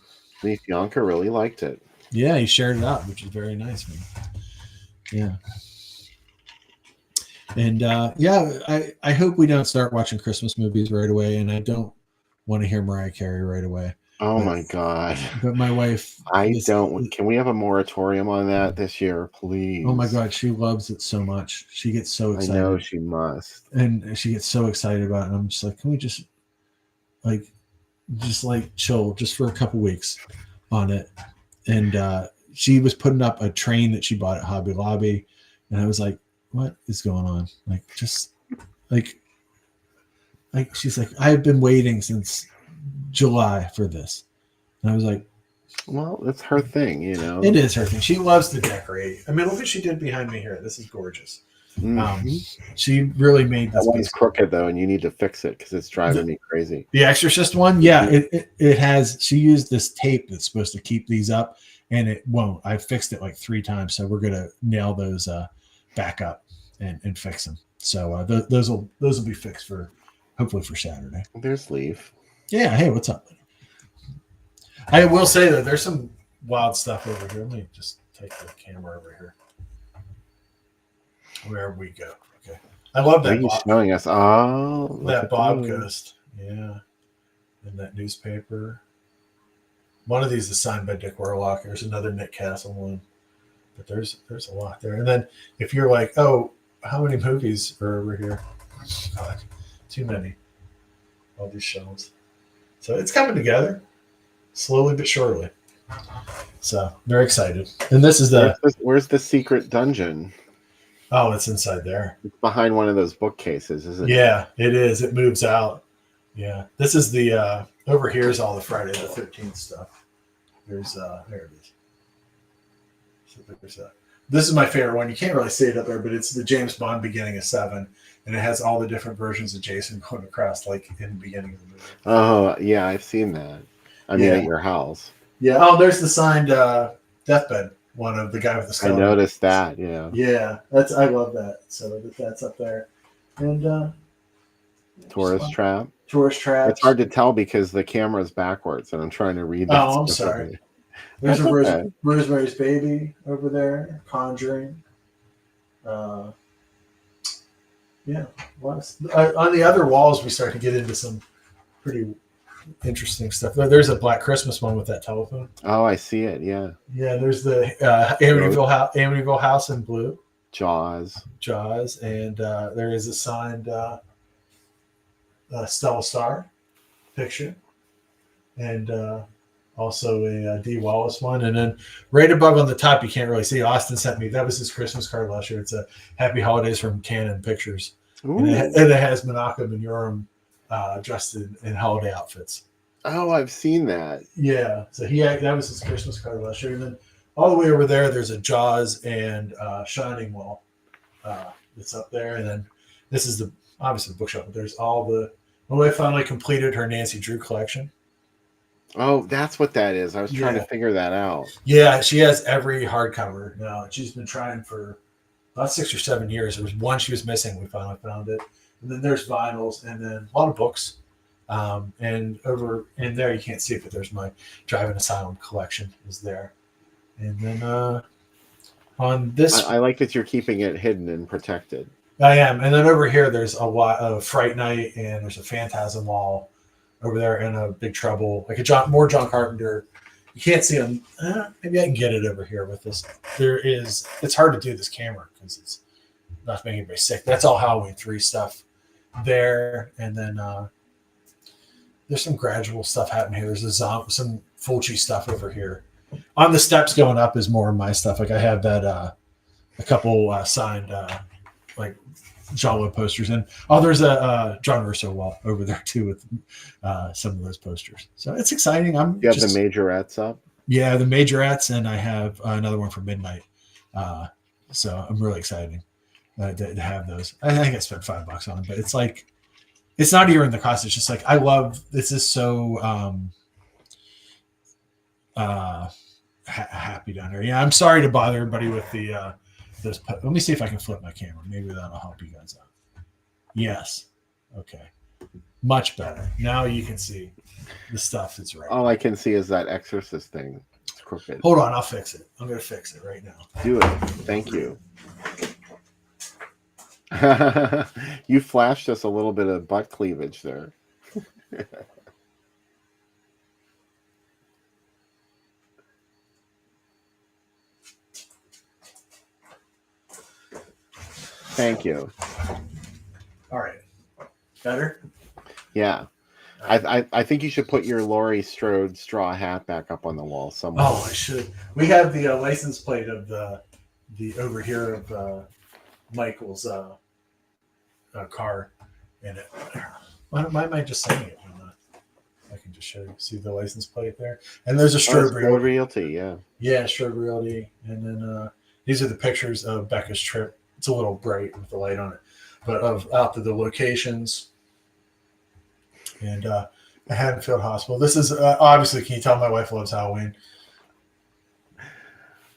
Speaker 1: Leif Yonker really liked it.
Speaker 2: Yeah, he shared it out, which is very nice, man. Yeah. And I hope we don't start watching Christmas movies right away, and I don't want to hear Mariah Carey right away.
Speaker 1: Oh my God.
Speaker 2: But my wife,
Speaker 1: can we have a moratorium on that this year, please?
Speaker 2: Oh my God, she loves it so much. She gets so excited.
Speaker 1: I know she must.
Speaker 2: And she gets so excited about it. And I'm just like, can we just chill just for a couple weeks on it? And she was putting up a train that she bought at Hobby Lobby, and I was like, what is going on? Like, just like she's like, I've been waiting since July for this. And I was like,
Speaker 1: well, it's her thing,
Speaker 2: It is her thing. She loves to decorate. I mean, look what she did behind me here. This is gorgeous. Mm-hmm. She really made this.
Speaker 1: That one's crooked though, and you need to fix it because it's driving me crazy.
Speaker 2: The Exorcist one, yeah, it has. She used this tape that's supposed to keep these up, and it won't. I fixed it like 3 times, so we're gonna nail those back up and fix them. So those will be fixed for hopefully for Saturday.
Speaker 1: There's Leaf.
Speaker 2: Yeah. Hey, what's up? I will say that there's some wild stuff over here. Let me just take the camera over here. Where we go. Okay. I love that.
Speaker 1: He's showing us. Oh,
Speaker 2: that Bob Ghost. Yeah. And that newspaper. One of these is signed by Dick Warlock. There's another Nick Castle one. But there's a lot there. And then if you're like, oh, how many movies are over here? God, too many. All these shelves. So it's coming together slowly but surely. So very excited. And this is
Speaker 1: where's the secret dungeon?
Speaker 2: Oh, it's inside there.
Speaker 1: It's behind one of those bookcases, isn't it?
Speaker 2: Yeah, it is. It moves out. Yeah. This is the over here is all the Friday the 13th stuff. There's there it is. So there's that. This is my favorite one. You can't really see it up there, but it's the James Bond beginning of 7, and it has all the different versions of Jason going across, like in the beginning of the movie.
Speaker 1: Oh yeah, I've seen that. I mean, at your house.
Speaker 2: Yeah. Oh, there's the signed deathbed one of the guy with the skull.
Speaker 1: I noticed that. Yeah.
Speaker 2: Yeah, I love that. So that's up there, and
Speaker 1: Tourist Trap.
Speaker 2: Tourist Trap.
Speaker 1: It's hard to tell because the camera's backwards, and I'm trying to read that.
Speaker 2: Oh, I'm sorry. There's Rosemary's Baby over there. Conjuring. Yeah. On the other walls, we start to get into some pretty interesting stuff. There's a Black Christmas one with that telephone.
Speaker 1: Oh, I see it. Yeah.
Speaker 2: Yeah. There's the Amityville House in blue.
Speaker 1: Jaws.
Speaker 2: And there is a signed Stella Star picture, and also a D. Wallace one. And then right above on the top, you can't really see. Austin sent me, that was his Christmas card last year. It's a Happy Holidays from Canon Pictures. And it has Menachem and Yoram dressed in holiday outfits.
Speaker 1: Oh, I've seen that.
Speaker 2: Yeah. So that was his Christmas card last year. And then all the way over there, there's a Jaws and Shining wall that's up there. And then this is obviously the bookshelf, but there's my wife finally completed her Nancy Drew collection.
Speaker 1: Oh, that's what that is. I was trying to figure that out.
Speaker 2: Yeah, she has every hardcover now. She's been trying for about 6 or 7 years. There was one she was missing. We finally found it. And then there's vinyls and then a lot of books. And over in there, you can't see it, but there's my Driving Asylum collection is there. And then on this...
Speaker 1: I like that you're keeping it hidden and protected.
Speaker 2: I am. And then over here, there's a Fright Night, and there's a Phantasm wall over there, and a Big Trouble, like more John Carpenter. You can't see them. Maybe I can get it over here with this. It's hard to do this camera because it's not making anybody sick. That's all Halloween 3 stuff there. And then there's some gradual stuff happening here. There's some Fulci stuff over here. On the steps going up is more of my stuff. Like I have that a couple signed like John Wood posters, and there's a John Russo wall over there too with some of those posters. So it's exciting.
Speaker 1: You have the majorettes up. Yeah,
Speaker 2: the majorettes, and I have another one for Midnight. So I'm really excited to have those. I think I spent $5 on them, but it's not even the cost. It's just like I love this. Is so happy down here. Yeah, I'm sorry to bother everybody with the. Let me see if I can flip my camera. Maybe that'll help you guys out. Yes. Okay. Much better. Now you can see the stuff that's right.
Speaker 1: All I can see is that Exorcist thing. It's crooked.
Speaker 2: Hold on. I'll fix it. I'm going to fix it right now.
Speaker 1: Do it. Thank you. You flashed us a little bit of butt cleavage there. Thank you.
Speaker 2: All right. Better?
Speaker 1: Yeah. I think you should put your Laurie Strode straw hat back up on the wall somewhere.
Speaker 2: Oh, I should. We have the license plate of the over here of Michael's car in it. Why am I just saying it? I can just show you. See the license plate there? And there's a Strode
Speaker 1: Realty. Yeah.
Speaker 2: Yeah, Strode Realty. And then these are the pictures of Becca's trip. It's a little bright with the light on it, but out to the locations and Haddonfield Hospital. This is obviously. Can you tell my wife loves Halloween?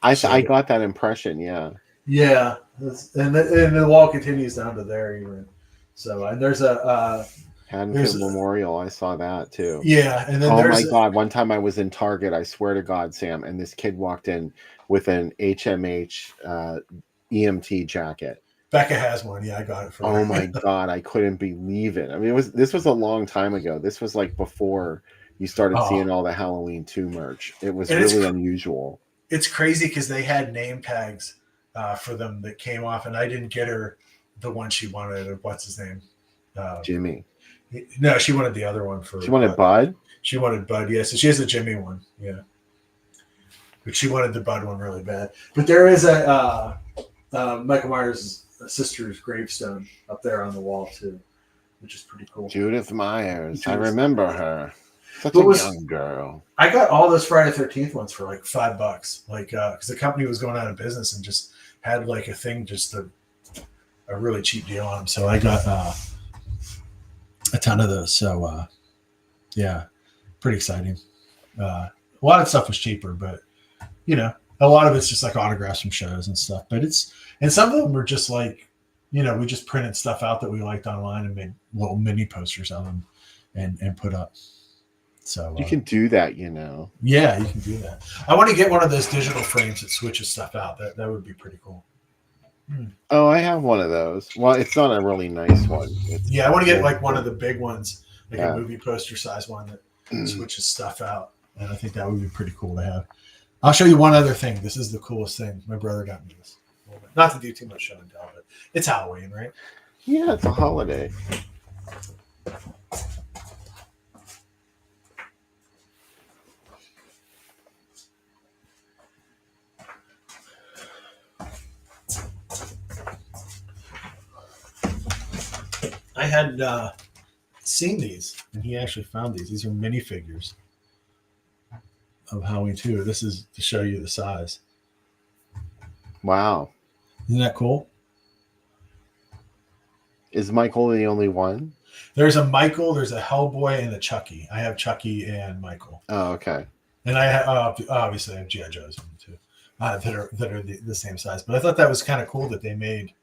Speaker 1: I got that impression. Yeah.
Speaker 2: Yeah, and the wall continues down to there even. So and there's a
Speaker 1: Haddonfield Memorial. I saw that too.
Speaker 2: Yeah, and then
Speaker 1: my God! One time I was in Target. I swear to God, Sam, and this kid walked in with an HMH. EMT jacket.
Speaker 2: Becca has one. Yeah, I got it for her.
Speaker 1: Oh my God, I couldn't believe it. I mean, this was a long time ago. This was like before you started seeing all the Halloween 2 merch. It was really unusual.
Speaker 2: It's crazy because they had name tags for them that came off, and I didn't get her the one she wanted. What's his name?
Speaker 1: Jimmy.
Speaker 2: No, she wanted the other one for.
Speaker 1: She wanted Bud.
Speaker 2: She wanted Bud. Yeah, so she has a Jimmy one. Yeah, but she wanted the Bud one really bad. But there is a. Michael Myers' sister's gravestone up there on the wall too, which is pretty cool.
Speaker 1: Judith Myers, I remember her. Such a young girl.
Speaker 2: I got all those Friday 13th ones for like $5, like because the company was going out of business and just had like a thing, just a really cheap deal on them. So I got a ton of those. So yeah, pretty exciting. A lot of stuff was cheaper, but a lot of it's just like autographs from shows and stuff, and some of them were just like, we just printed stuff out that we liked online and made little mini posters of them and put up. So
Speaker 1: you can do that,
Speaker 2: Yeah, you can do that. I want to get one of those digital frames that switches stuff out. That would be pretty cool.
Speaker 1: Oh, I have one of those. Well, it's not a really nice one.
Speaker 2: I want to get like one of the big ones, like
Speaker 1: Yeah.
Speaker 2: a movie poster size one that switches stuff out. And I think that would be pretty cool to have. I'll show you one other thing. This is the coolest thing. My brother got me this. Not to do too much show and tell, but it's Halloween, right?
Speaker 1: Yeah, it's a holiday.
Speaker 2: I had seen these, and he actually found these. These are minifigures of Halloween 2. This is to show you the size.
Speaker 1: Wow.
Speaker 2: Isn't that cool?
Speaker 1: Is Michael the only one?
Speaker 2: There's a Michael, there's a Hellboy, and a Chucky. I have Chucky and Michael.
Speaker 1: Oh, okay.
Speaker 2: And I obviously have G.I. Joes too, that are the same size. But I thought that was kind of cool that they made.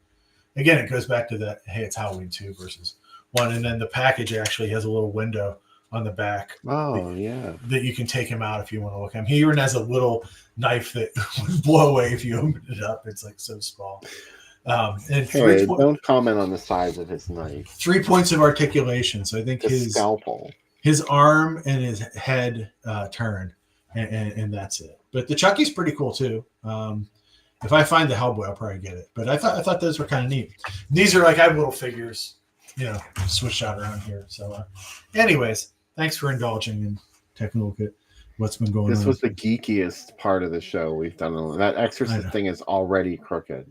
Speaker 2: Again, it goes back to that. Hey, it's Halloween 2 versus 1, and then the package actually has a little window on the back.
Speaker 1: Oh, yeah.
Speaker 2: That you can take him out if you want to look at him. He even has a little knife that would blow away if you opened it up. It's like so small. And
Speaker 1: Hey, don't comment on the size of his knife.
Speaker 2: 3 points of articulation. So I think his
Speaker 1: scalpel,
Speaker 2: his arm and his head turn, and that's it. But the Chucky's pretty cool too. If I find the Hellboy, I'll probably get it. But I thought those were kind of neat. These are like I have little figures, switched out around here. So, anyways, thanks for indulging and taking a look at what's been going on.
Speaker 1: This was the geekiest part of the show we've done. That Exorcist thing is already crooked.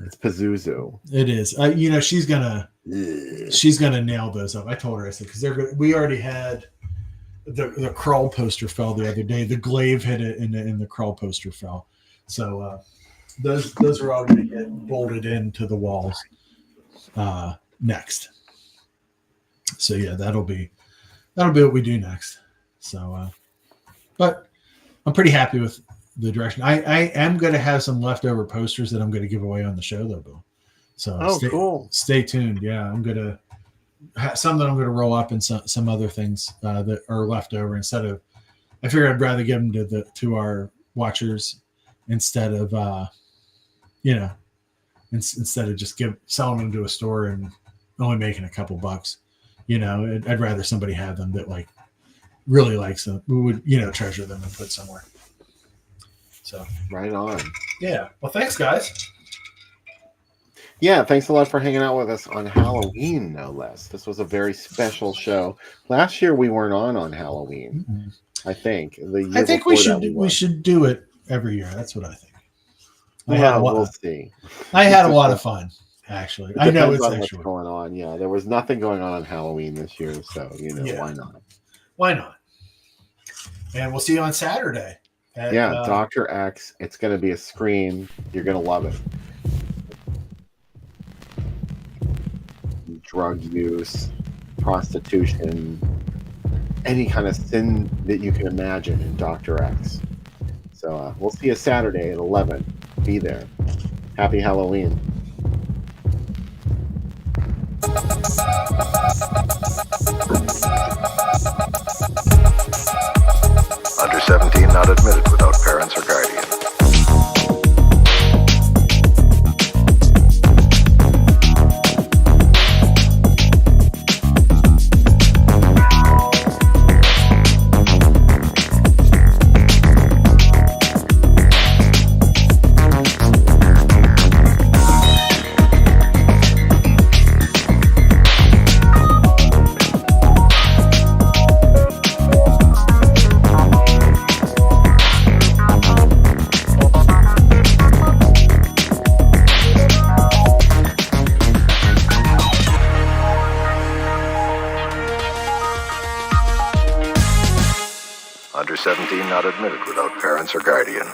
Speaker 1: It's Pazuzu.
Speaker 2: It is. She's gonna nail those up. I told her. I said because we already had the crawl poster fell the other day. The glaive hit it, and the crawl poster fell. So those are all going to get bolted into the walls next. So yeah, that'll be what we do next. So, but I'm pretty happy with the direction. I am going to have some leftover posters that I'm going to give away on the show, though, Bill. So
Speaker 1: cool.
Speaker 2: Stay tuned. Yeah, I'm going to have some that I'm going to roll up and some other things that are left over instead of. I figured I'd rather give them to our watchers instead of instead of just selling them to a store and only making a couple bucks. I'd rather somebody have them that like really likes them, who would treasure them and put somewhere. So
Speaker 1: right on.
Speaker 2: Yeah. Well, thanks, guys.
Speaker 1: Yeah, thanks a lot for hanging out with us on Halloween, no less. This was a very special show. Last year we weren't on Halloween. Mm-hmm. I think
Speaker 2: we should do it every year. That's what I think.
Speaker 1: We'll see.
Speaker 2: I had a lot of fun, actually. I know it's
Speaker 1: what's going on. Yeah, there was nothing going on Halloween this year, so why not?
Speaker 2: Why not? And we'll see you on Saturday.
Speaker 1: Dr. X. It's going to be a scream. You're going to love it. Drug use, prostitution, any kind of sin that you can imagine in Dr. X. So we'll see you Saturday at 11. Be there. Happy Halloween.
Speaker 10: Under 17 not admitted without parents or guardian. Under 17 not admitted without parents or guardian.